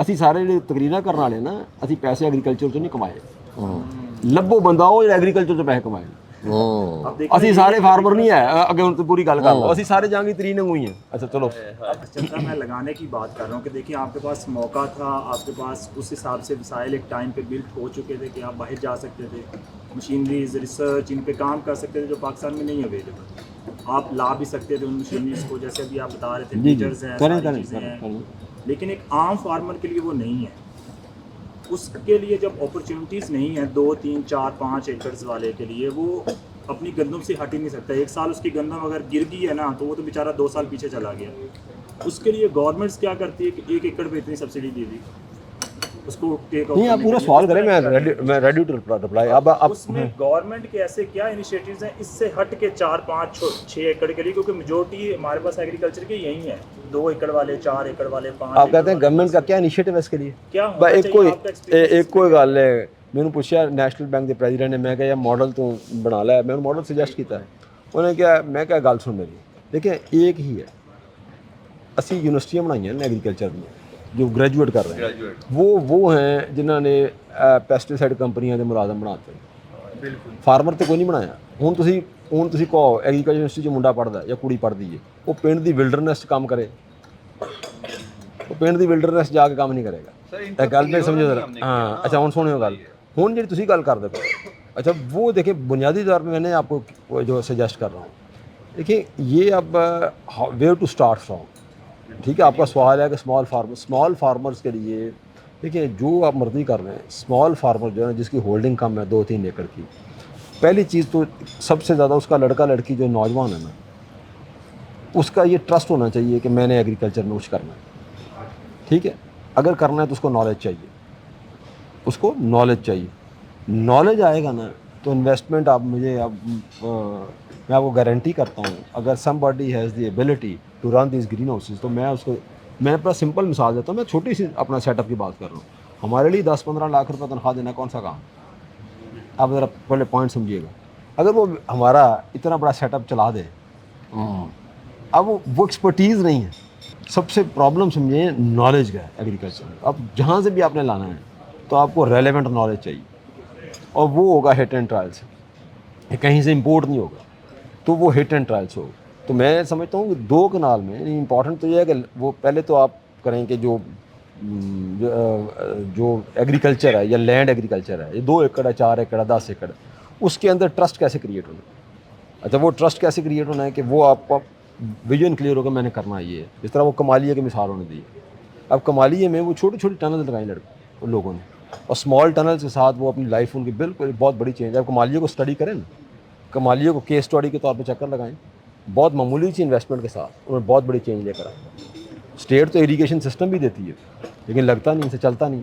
ਅਸੀਂ ਸਾਰੇ ਜਿਹੜੇ ਤਕਰੀਰਾਂ ਕਰਨ ਵਾਲੇ ਨਾ, ਅਸੀਂ ਪੈਸੇ ਐਗਰੀਕਲਚਰ ਤੋਂ ਨਹੀਂ ਕਮਾਏ। ਲੱਭੋ ਬੰਦਾ ਉਹ ਜਿਹੜਾ ਐਗਰੀਕਲਚਰ ਤੋਂ ਪੈਸੇ ਕਮਾਏ। ਅਸੀਂ ਸਾਰੇ फार्मर नहीं है, अगे उन तो पूरी गल कर लो, ਅਸੀਂ ਸਾਰੇ जंगी तरीन हुई हैं। अच्छा चलो अब चंदा मैं लगाने की बात कर रहा हूँ कि देखिए आपके पास मौका था, आपके पास उस हिसाब से वसाइल एक टाइम पे बिल्ड हो चुके थे कि आप बाहर जा सकते थे, मशीनरीज रिसर्च इन पे काम कर सकते थे जो पाकिस्तान में नहीं अवेलेबल। आप ला भी सकते थे उन मशीनरीज को, जैसे अभी आप बता रहे थे फीचर्स हैं, सारी चीज़ें हैं, लेकिन एक आम फार्मर के लिए वो नहीं है। उसके लिए जब अपॉर्चुनिटीज़ नहीं है 2, 3, 4, 5 एकड़ वाले के लिए, वो अपनी गंदम से हट ही नहीं सकता। एक साल उसकी गंदम अगर गिर गई है ना तो वो तो बेचारा 2 साल पीछे चला गया। उसके लिए गवर्नमेंट्स क्या करती है कि 1 एकड़ पे इतनी सब्सिडी दे दी उसको टेक आउट। नहीं आप पूरा सवाल करें, मैं रेडी टू रिप्लाई। अब उसमें गवर्नमेंट के ऐसे क्या इनिशिएटिव्स हैं इससे हट के 4, 5, 6 एकड़ के लिए, क्योंकि मेजोरिटी हमारे पास एग्रीकल्चर के यही है, 2 एकड़ वाले, 4 एकड़ वाले, 5। आप कहते हैं गवर्नमेंट का क्या इनिशिएटिव है इसके लिए? क्या एक कोई गल है, मैंने पूछा नैशनल बैंक के प्रेजिडेंट ने, मैं क्या मॉडल तू बना ला, मैं मॉडल सजैसट किया है। उन्हें क्या, मैं क्या गल सुन मेरी, देखिए एक ही है, असी यूनिवर्सिटियाँ बनाई हैं एग्रीकल्चर में जो ग्रेजुएट कर रहे हैं, वो हैं जिन्होंने ਪੈਸਟੀਸਾਈਡ ਕੰਪਨੀਆਂ ਦੇ ਮੁਲਾਜ਼ਮ ਬਣਾਤੇ। ਬਿਲਕੁਲ ਫਾਰਮਰ ਤੇ ਕੋਈ ਨਹੀਂ ਬਣਾਇਆ। ਹੁਣ ਤੁਸੀਂ ਕਹੋ ਐਗਰੀਕਲਚਰ ਯੂਨੀਵਰਸਿਟੀ 'ਚ ਮੁੰਡਾ ਪੜ੍ਹਦਾ ਜਾਂ ਕੁੜੀ ਪੜ੍ਹਦੀ ਹੈ, ਉਹ ਪਿੰਡ ਦੀ ਵਿਲਡਰਨੈਸ 'ਚ ਕੰਮ ਕਰੇ, ਉਹ ਪਿੰਡ ਦੀ ਵਿਲਡਰਨੈਸ ਜਾ ਕੇ ਕੰਮ ਨਹੀਂ ਕਰੇਗਾ। ਇਹ ਗੱਲ ਤੇ ਸਮਝੋ ਜ਼ਰਾ। हाँ अच्छा ਹੁਣ ਸੁਣਿਓ ਗੱਲ, ਹੁਣ ਜਿਹੜੀ ਤੁਸੀਂ ਗੱਲ ਕਰਦੇ ਪਏ, अच्छा वो देखिए बुनियादी तौर पर मैंने आपको जो सजेस्ट कर रहा हूँ, देखिए ये अब वेयर टू स्टार्ट फ्रॉम। ठीक है, आपका सवाल है कि स्मॉल फार्मर्स के लिए देखिए जो आप मर्जी कर रहे हैं, स्मॉल फार्मर जो है जिसकी होल्डिंग कम है 2-3 एकड़ की, पहली चीज़ तो सबसे ज़्यादा उसका लड़का लड़की जो नौजवान है ना, उसका ये ट्रस्ट होना चाहिए कि मैंने एग्रीकल्चर में कुछ करना है। ठीक है, अगर करना है तो उसको नॉलेज चाहिए, उसको नॉलेज चाहिए। नॉलेज आएगा ना तो इन्वेस्टमेंट आप मुझे अब मैं आपको गारंटी करता हूँ, अगर somebody has the ability to run this greenhouses, तो मैं अपना सिंपल मिसाल देता हूँ। मैं छोटी सी अपना सेटअप की बात कर रहा हूँ। हमारे लिए 10-15 लाख रुपये तनख्वाह देना कौन सा काम? आप ज़रा पहले पॉइंट समझिएगा। अगर वो हमारा इतना बड़ा सेटअप चला दे, अब वो एक्सपर्टीज़ नहीं है। सबसे प्रॉब्लम समझिए नॉलेज का एग्रीकल्चर में। अब जहाँ से भी आपने लाना है तो आपको रेलेवेंट नॉलेज चाहिए, और वो होगा हिट एंड ट्रायल से, कहीं से इंपोर्ट नहीं होगा, तो वो हिट एंड ट्रायल से होगा। तो मैं समझता हूँ कि 2 कनाल में इंपॉर्टेंट तो ये है कि वो पहले तो आप کریں کہ جو ایگریکلچر ہے یا لینڈ ایگریکلچر ہے، یہ 2 ایکڑ ہے، 4 ایکڑ ہے، 10 ایکڑ ہے، اس کے اندر ٹرسٹ کیسے کریٹ ہونا ہے؟ اچھا وہ ٹرسٹ کیسے کریٹ ہونا ہے کہ وہ آپ کا ویژن کلیئر ہوگا میں نے کرنا یہ ہے. جس طرح وہ کمالیہ کی مثال ہونے دی. اب کمالیہ میں وہ چھوٹی چھوٹی ٹنل لگائیں ان لوگوں نے، اور اسمال ٹنلز کے ساتھ وہ اپنی لائف ان کی بالکل بہت بڑی چینج ہے. اب کمالیہ کو اسٹڈی کریں نا، کمالیہ کو کیس اسٹڈی کے طور پہ چکر لگائیں، بہت معمولی سی انویسٹمنٹ کے ساتھ انہوں نے بہت بڑی چینج لے کر آئے. اسٹیٹ تو اریگیشن سسٹم بھی دیتی ہے لیکن لگتا نہیں، اسے چلتا نہیں.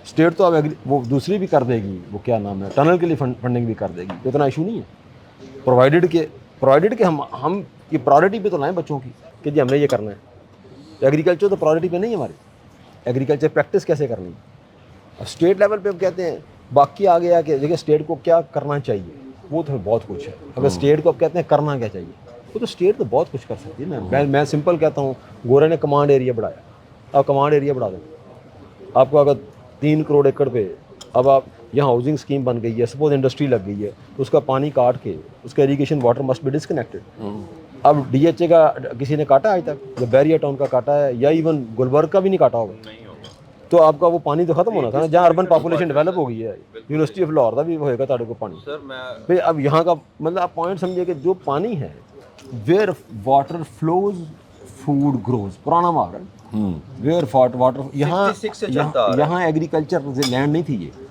اسٹیٹ تو اب وہ دوسری بھی کر دے گی، وہ کیا نام ہے، ٹنل کے لیے فنڈنگ بھی کر دے گی، تو اتنا ایشو نہیں ہے. پرووائڈیڈ کہ ہم یہ پرائورٹی پہ تو لائیں بچوں کی کہ جی ہم نے یہ کرنا ہے. ایگریکلچر تو پرائورٹی پہ نہیں ہے ہماری. ایگریکلچر پریکٹس کیسے کرنی ہے. اب اسٹیٹ لیول پہ ہم کہتے ہیں باقی آ گیا کہ دیکھیں اسٹیٹ کو کیا کرنا چاہیے، وہ تو بہت کچھ ہے. اگر اسٹیٹ کو اب کہتے ہیں کرنا کیا چاہیے، وہ تو اسٹیٹ تو بہت کچھ کر سکتی ہے. میں سمپل کہتا ہوں، گورے نے کمانڈ ایریا بڑھایا، آپ کمانڈ ایریا بڑھا دیں. آپ کو اگر 3 کروڑ ایکڑ پہ اب آپ یہاں ہاؤسنگ اسکیم بن گئی ہے، سپوز انڈسٹری لگ گئی ہے، تو اس کا پانی کاٹ کے اس کا irrigation water must be disconnected. اب ڈی ایچ اے کا کسی نے کاٹا آج تک؟ یا بیریا ٹاؤن کا کاٹا ہے، یا ایون گلبرگ کا بھی نہیں کاٹا ہوگا. تو آپ کا وہ پانی تو ختم ہونا تھا نا. جہاں اربن پاپولیشن ڈیولپ ہو گئی ہے، یونیورسٹی آف لاہور کا بھی ہوئے گا تاڑے کو پانی. پھر اب یہاں کا مطلب آپ پوائنٹ سمجھے کہ جو پانی ہے، where water flows food grows, پرانا مار ہے، ویئر واٹر. یہاں ایگریکلچر لینڈ نہیں تھی یہ.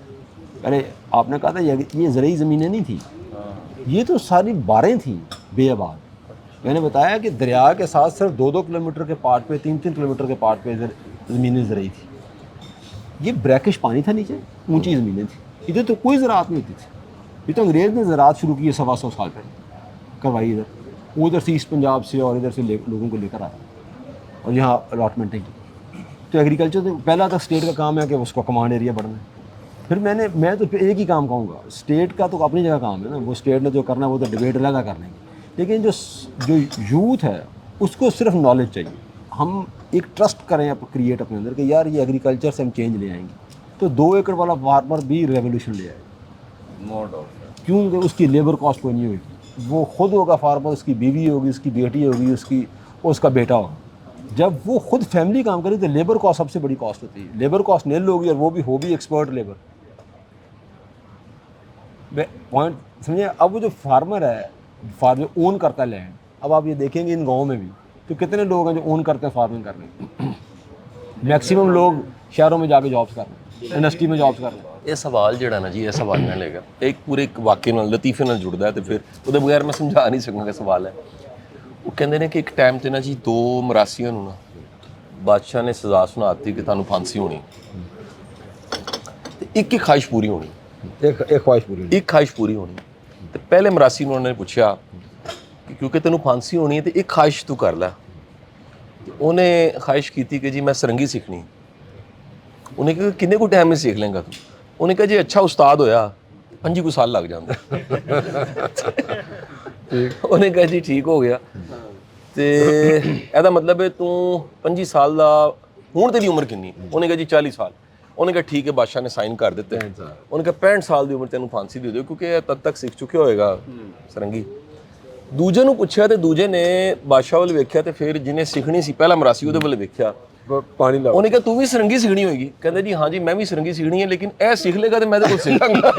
ارے آپ نے کہا تھا یہ زرعی زمینیں نہیں تھیں، یہ تو ساری باریں تھیں بے آباد. میں نے بتایا کہ دریا کے ساتھ صرف 2-2 کلومیٹر کے پارٹ پہ، 3-3 کلومیٹر کے پارٹ پہ زمینیں زرعی تھیں. یہ بریکش پانی تھا نیچے، اونچی زمینیں تھیں، ادھر تو کوئی زراعت نہیں ہوتی تھی. یہ تو انگریز نے زراعت شروع کی ہے 125 سال پہلے، کروائی ادھر. وہ ادھر سے ایسٹ پنجاب سے اور ادھر سے لوگوں کو لے کر آیا اور یہاں الاٹمنٹیں کی. تو ایگریکلچر تو پہلا تھا اسٹیٹ کا کام ہے کہ اس کو کمانڈ ایریا بڑھنا ہے. پھر میں تو ایک ہی کام کہوں گا، اسٹیٹ کا تو اپنی جگہ کام ہے نا، وہ اسٹیٹ نے جو کرنا ہے وہ تو ڈبیٹ علیحدہ کر لیں گے. لیکن جو یوتھ ہے اس کو صرف نالج چاہیے. ہم ایک ٹرسٹ کریں کریٹ اپنے اندر کہ یار یہ ایگریکلچر سے ہم چینج لے آئیں گے، تو 2 ایکڑ والا فارمر بھی ریولیوشن لے آئے گا. No doubt. کیونکہ اس کی لیبر کاسٹ کوئی نہیں ہوگی، وہ خود ہوگا فارمر، اس کی بیوی ہوگی، اس کی بیٹی ہوگی، اس کا بیٹا ہوگا. جب وہ خود فیملی کام کرے تو لیبر کاسٹ سب سے بڑی کاسٹ ہوتی ہے. لیبر کاسٹ نیل ہوگی اور وہ بھی ایکسپرٹ لیبر. پوائنٹ سمجھے. اب وہ جو فارمر ہے، فارمر اون کرتا ہے لینڈ. اب آپ یہ دیکھیں گے ان گاؤں میں بھی تو کتنے لوگ ہیں جو اون کرتے ہیں فارمنگ کر رہے ہیں. میکسیمم لوگ شہروں میں جا کے جابس کر رہے ہیں، انڈسٹری میں جابس کر رہے ہیں. ਇਹ ਸਵਾਲ ਜਿਹੜਾ ਨਾ ਜੀ, ਇਹ ਸਵਾਲ ਮੈਂ ਲੇਗਾ ਇੱਕ ਪੂਰੇ ਇੱਕ ਵਾਕਿਆ ਨਾਲ, ਲਤੀਫੇ ਨਾਲ ਜੁੜਦਾ ਹੈ, ਤੇ ਫਿਰ ਉਹਦੇ ਬਗੈਰ ਮੈਂ ਸਮਝਾ ਨਹੀਂ ਸਕਾਂਗਾ ਸਵਾਲ ਹੈ. ਉਹ ਕਹਿੰਦੇ ਨੇ ਕਿ ਇੱਕ ਟਾਈਮ ਤੇ ਨਾ ਜੀ 2 ਮਰਾਸੀਆਂ ਨੂੰ ਨਾ ਬਾਦਸ਼ਾਹ ਨੇ ਸਜ਼ਾ ਸੁਣਾ ਦਿੱਤੀ ਕਿ ਤੁਹਾਨੂੰ ਫਾਂਸੀ ਹੋਣੀ, ਤੇ ਇੱਕ ਖਾਹਿਸ਼ ਪੂਰੀ ਹੋਣੀ. ਇੱਕ ਖਾਹਿਸ਼ ਪੂਰੀ ਹੋਣੀ. ਤੇ ਪਹਿਲੇ ਮਰਾਸੀ ਨੂੰ ਉਹਨਾਂ ਨੇ ਪੁੱਛਿਆ ਕਿ ਕਿਉਂਕਿ ਤੈਨੂੰ ਫਾਂਸੀ ਹੋਣੀ ਹੈ ਤੇ ਇੱਕ ਖਾਹਿਸ਼ ਤੂੰ ਕਰ ਲੈ. ਉਹਨੇ ਖਾਹਿਸ਼ ਕੀਤੀ ਕਿ ਜੀ ਮੈਂ ਸਰੰਗੀ ਸਿੱਖਣੀ. ਉਹਨੇ ਕਿਹਾ ਕਿੰਨੇ ਕੁ ਟਾਈਮ ਵਿੱਚ ਸਿੱਖ ਲੇਗਾ ਤੂੰ? ਉਹਨੇ ਕਿਹਾ ਜੇ ਅੱਛਾ ਉਸਤਾਦ ਹੋਇਆ 5 ਸਾਲ ਲੱਗ ਜਾਂਦੇ. ਉਹਨੇ ਕਿਹਾ ਜੀ ਠੀਕ ਹੋ ਗਿਆ. ਤੇ ਇਹਦਾ ਮਤਲਬ ਹੈ ਤੂੰ 25 ਸਾਲ ਦਾ, ਹੁਣ ਤੇਰੀ ਉਮਰ ਕਿੰਨੀ? ਉਹਨੇ ਕਿਹਾ ਜੀ 40 ਸਾਲ. ਉਹਨੇ ਕਿਹਾ ਠੀਕ ਹੈ, ਬਾਦਸ਼ਾਹ ਨੇ ਸਾਈਨ ਕਰ ਦਿੱਤੇ. ਉਹਨੇ ਕਿਹਾ 65 ਸਾਲ ਦੀ ਉਮਰ ਤੈਨੂੰ ਫਾਂਸੀ ਦੇ ਦਿਓ ਕਿਉਂਕਿ ਇਹ ਤਦ ਤੱਕ ਸਿੱਖ ਚੁੱਕਿਆ ਹੋਏਗਾ ਸਰੰਗੀ. ਦੂਜੇ ਨੂੰ ਪੁੱਛਿਆ ਤੇ ਦੂਜੇ ਨੇ ਬਾਦਸ਼ਾਹ ਵੱਲ ਵੇਖਿਆ ਤੇ ਫਿਰ ਜਿਹਨੇ ਸਿੱਖਣੀ ਸੀ ਪਹਿਲਾ ਮਰਾਸੀ ਉਹਦੇ ਵੱਲ ਵੇਖਿਆ. ਪਾਣੀ ਲਾ. ਉਹਨੇ ਕਿਹਾ ਤੂੰ ਵੀ ਸਰੰਗੀ ਸਿੱਖਣੀ ਹੋਏਗੀ? ਕਹਿੰਦਾ ਜੀ ਹਾਂ ਜੀ ਮੈਂ ਵੀ ਸਰੰਗੀ ਸਿੱਖਣੀ ਹੈ, ਲੇਕਿਨ ਇਹ ਸਿੱਖ ਲੇਗਾ ਤੇ ਮੈਂ ਤੇ ਕੁਝ ਸਿੱਖਾਂਗਾ.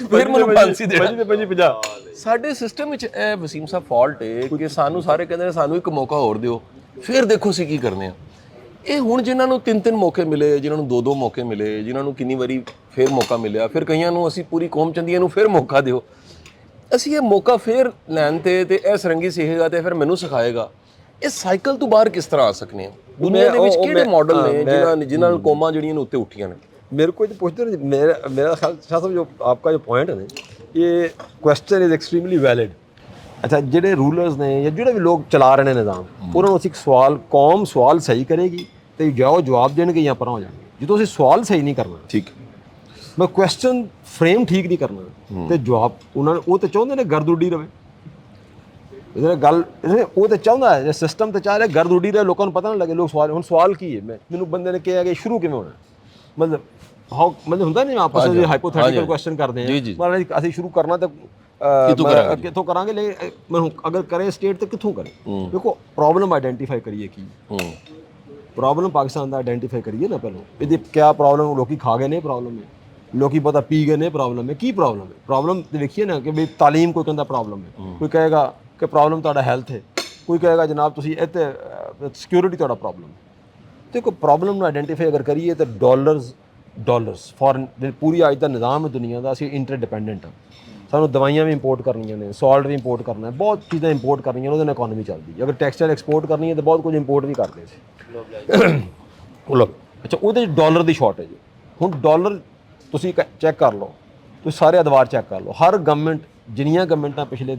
ਫਿਰ ਮੈਨੂੰ ਫਾਂਸੀ ਦੇ 50. ਸਾਡੇ ਸਿਸਟਮ ਵਿੱਚ ਇਹ ਵਸੀਮ ਸਾਹਿਬ ਫਾਲਟ ਹੈ ਕਿ ਸਾਨੂੰ ਸਾਰੇ ਕਹਿੰਦੇ ਨੇ ਸਾਨੂੰ ਇੱਕ ਮੌਕਾ ਹੋਰ ਦਿਓ, ਫਿਰ ਦੇਖੋ ਅਸੀਂ ਕੀ ਕਰਨੇ ਆ. ਇਹ ਹੁਣ ਜਿਨ੍ਹਾਂ ਨੂੰ 3-3 ਮੌਕੇ ਮਿਲੇ, ਜਿਨ੍ਹਾਂ ਨੂੰ 2-2 ਮੌਕੇ ਮਿਲੇ, ਜਿਨ੍ਹਾਂ ਨੂੰ ਕਿੰਨੀ ਵਾਰੀ ਫਿਰ ਮੌਕਾ ਮਿਲਿਆ, ਫਿਰ ਕਈਆਂ ਨੂੰ ਅਸੀਂ ਪੂਰੀ ਕੌਮ ਚੰਦੀਆਂ ਨੂੰ ਫਿਰ ਮੌਕਾ ਦਿਓ. ਅਸੀਂ ਇਹ ਮੌਕਾ ਫਿਰ ਲੈਣ ਤੇ ਇਹ ਸਰੰਗੀ ਸਿੱਖੇਗਾ ਤੇ ਫਿਰ ਮੈਨੂੰ ਸਿਖਾਏਗਾ. ਇਸ ਸਾਈਕਲ ਤੋਂ ਬਾਹਰ ਕਿਸ ਤਰ੍ਹਾਂ ਆ ਸਕਨੇ ਆ? ਦੁਨੀਆ ਦੇ ਵਿੱਚ ਕਿਹੜੇ ਮਾਡਲ ਨੇ ਜਿਨ੍ਹਾਂ ਨਾਲ ਕੌਮਾਂ ਜਿਹੜੀਆਂ ਨੇ ਉੱਤੇ ਉੱਠੀਆਂ ਨੇ? میرے کو جو پوچھتے ہیں، میرا خیال شاہ صاحب جو آپ کا جو پوائنٹ ہے نا، یہ کویسچن از ایکسٹریملی ویلڈ. اچھا جڑے رولرز نے یا جڑے بھی لوگ چلا رہے ہیں نظام، انہوں نے ایک سوال، قوم سوال صحیح کرے گی تو جاؤ جواب دینے کے یہاں پر ہو جائیں گے. جی تو سوال صحیح نہیں کرنا، ٹھیک میں کویسچن فریم ٹھیک نہیں کرنا تو جواب انہوں نے وہ تو چاہتے ہیں گرد اڈی رہے. گل وہ تو چاہتا ہے سسٹم تو چاہ رہے گرد اڈی رہے، لوگوں کو پتہ نہ لگے. لوگ سوال ہوں سوال کی ہے، مینوں بندے نے کہا کہ شروع کیویں ہونا، مطلب ہوتا نہیں آپس میں ہائپوتھیٹیکل کویسچن کرتے ہیں. اسی شروع کرنا تو ਕਿੱਥੋਂ ਕਰਾਂਗੇ, ਲੇਕਿਨ ਅਗਰ ਕਰੇ ਸਟੇਟ ਤੇ ਕਿੱਥੋਂ ਕਰੇ? ਦੇਖੋ ਪ੍ਰੋਬਲਮ ਆਈਡੈਂਟੀਫਾਈ ਕਰੀਏ ਕੀ ਪ੍ਰੋਬਲਮ ਪਾਕਿਸਤਾਨ ਦਾ ਆਈਡੈਂਟੀਫਾਈ ਕਰੀਏ ਨਾ ਪਹਿਲਾਂ, ਇਹਦੀ ਕਿਆ ਪ੍ਰੋਬਲਮ, ਲੋਕੀ ਖਾ ਗਏ ਨੇ ਪ੍ਰੋਬਲਮ ਹੈ, ਲੋਕੀ ਪਤਾ ਪੀ ਗਏ ਨੇ ਪ੍ਰੋਬਲਮ ਹੈ, ਕੀ ਪ੍ਰੋਬਲਮ ਹੈ? ਪ੍ਰੋਬਲਮ ਤੇ ਦੇਖੀਏ ਨਾ ਕਿ ਵੀ ਤਾਲੀਮ ਕੋਈ ਕਹਿੰਦਾ ਪ੍ਰੋਬਲਮ ਹੈ, ਕੋਈ ਕਹੇਗਾ ਕਿ ਪ੍ਰੋਬਲਮ ਤੁਹਾਡਾ ਹੈਲਥ ਹੈ, ਕੋਈ ਕਹੇਗਾ ਜਨਾਬ ਤੁਸੀਂ ਇੱਥੇ ਸਿਕਿਉਰਿਟੀ ਤੁਹਾਡਾ ਪ੍ਰੋਬਲਮ ਹੈ। ਦੇਖੋ ਪ੍ਰੋਬਲਮ ਨੂੰ ਆਈਡੈਂਟੀਫਾਈ ਅਗਰ ਕਰੀਏ ਤਾਂ ਡਾਲਰਸ ਫੋਰਨ ਪੂਰੀ ਅੱਜ ਦਾ ਨਿਜ਼ਾਮ ਹੈ ਦੁਨੀਆ ਦਾ, ਅਸੀਂ ਇੰਟਰਡਿਪੈਂਡੈਂਟ ਹਾਂ। ਸਾਨੂੰ ਦਵਾਈਆਂ ਵੀ ਇੰਪੋਰਟ ਕਰਨੀਆਂ ਨੇ, ਸਾਲਟ ਵੀ ਇੰਪੋਰਟ ਕਰਨਾ ਹੈ, ਬਹੁਤ ਚੀਜ਼ਾਂ ਇੰਪੋਰਟ ਕਰਨੀਆਂ ਨੇ, ਉਹਦੇ ਨਾਲ ਇਕਨੋਮੀ ਚੱਲਦੀ ਹੈ। ਅਗਰ ਟੈਕਸਟਾਈਲ ਐਕਸਪੋਰਟ ਕਰਨੀ ਹੈ ਤਾਂ ਬਹੁਤ ਕੁਝ ਇੰਪੋਰਟ ਵੀ ਕਰਦੇ ਸੀ। ਅੱਛਾ, ਉਹਦੇ ਡਾਲਰ ਦੀ ਸ਼ਾਰਟੇਜ। ਹੁਣ ਡਾਲਰ ਤੁਸੀਂ ਚੈੱਕ ਕਰ ਲਓ, ਤੁਸੀਂ ਸਾਰੇ ਅਦਵਾਰ ਚੈੱਕ ਕਰ ਲਓ, ਹਰ ਗਵਰਨਮੈਂਟ, ਜਿੰਨੀਆਂ ਗਵਰਨਮੈਂਟਾਂ ਪਿਛਲੇ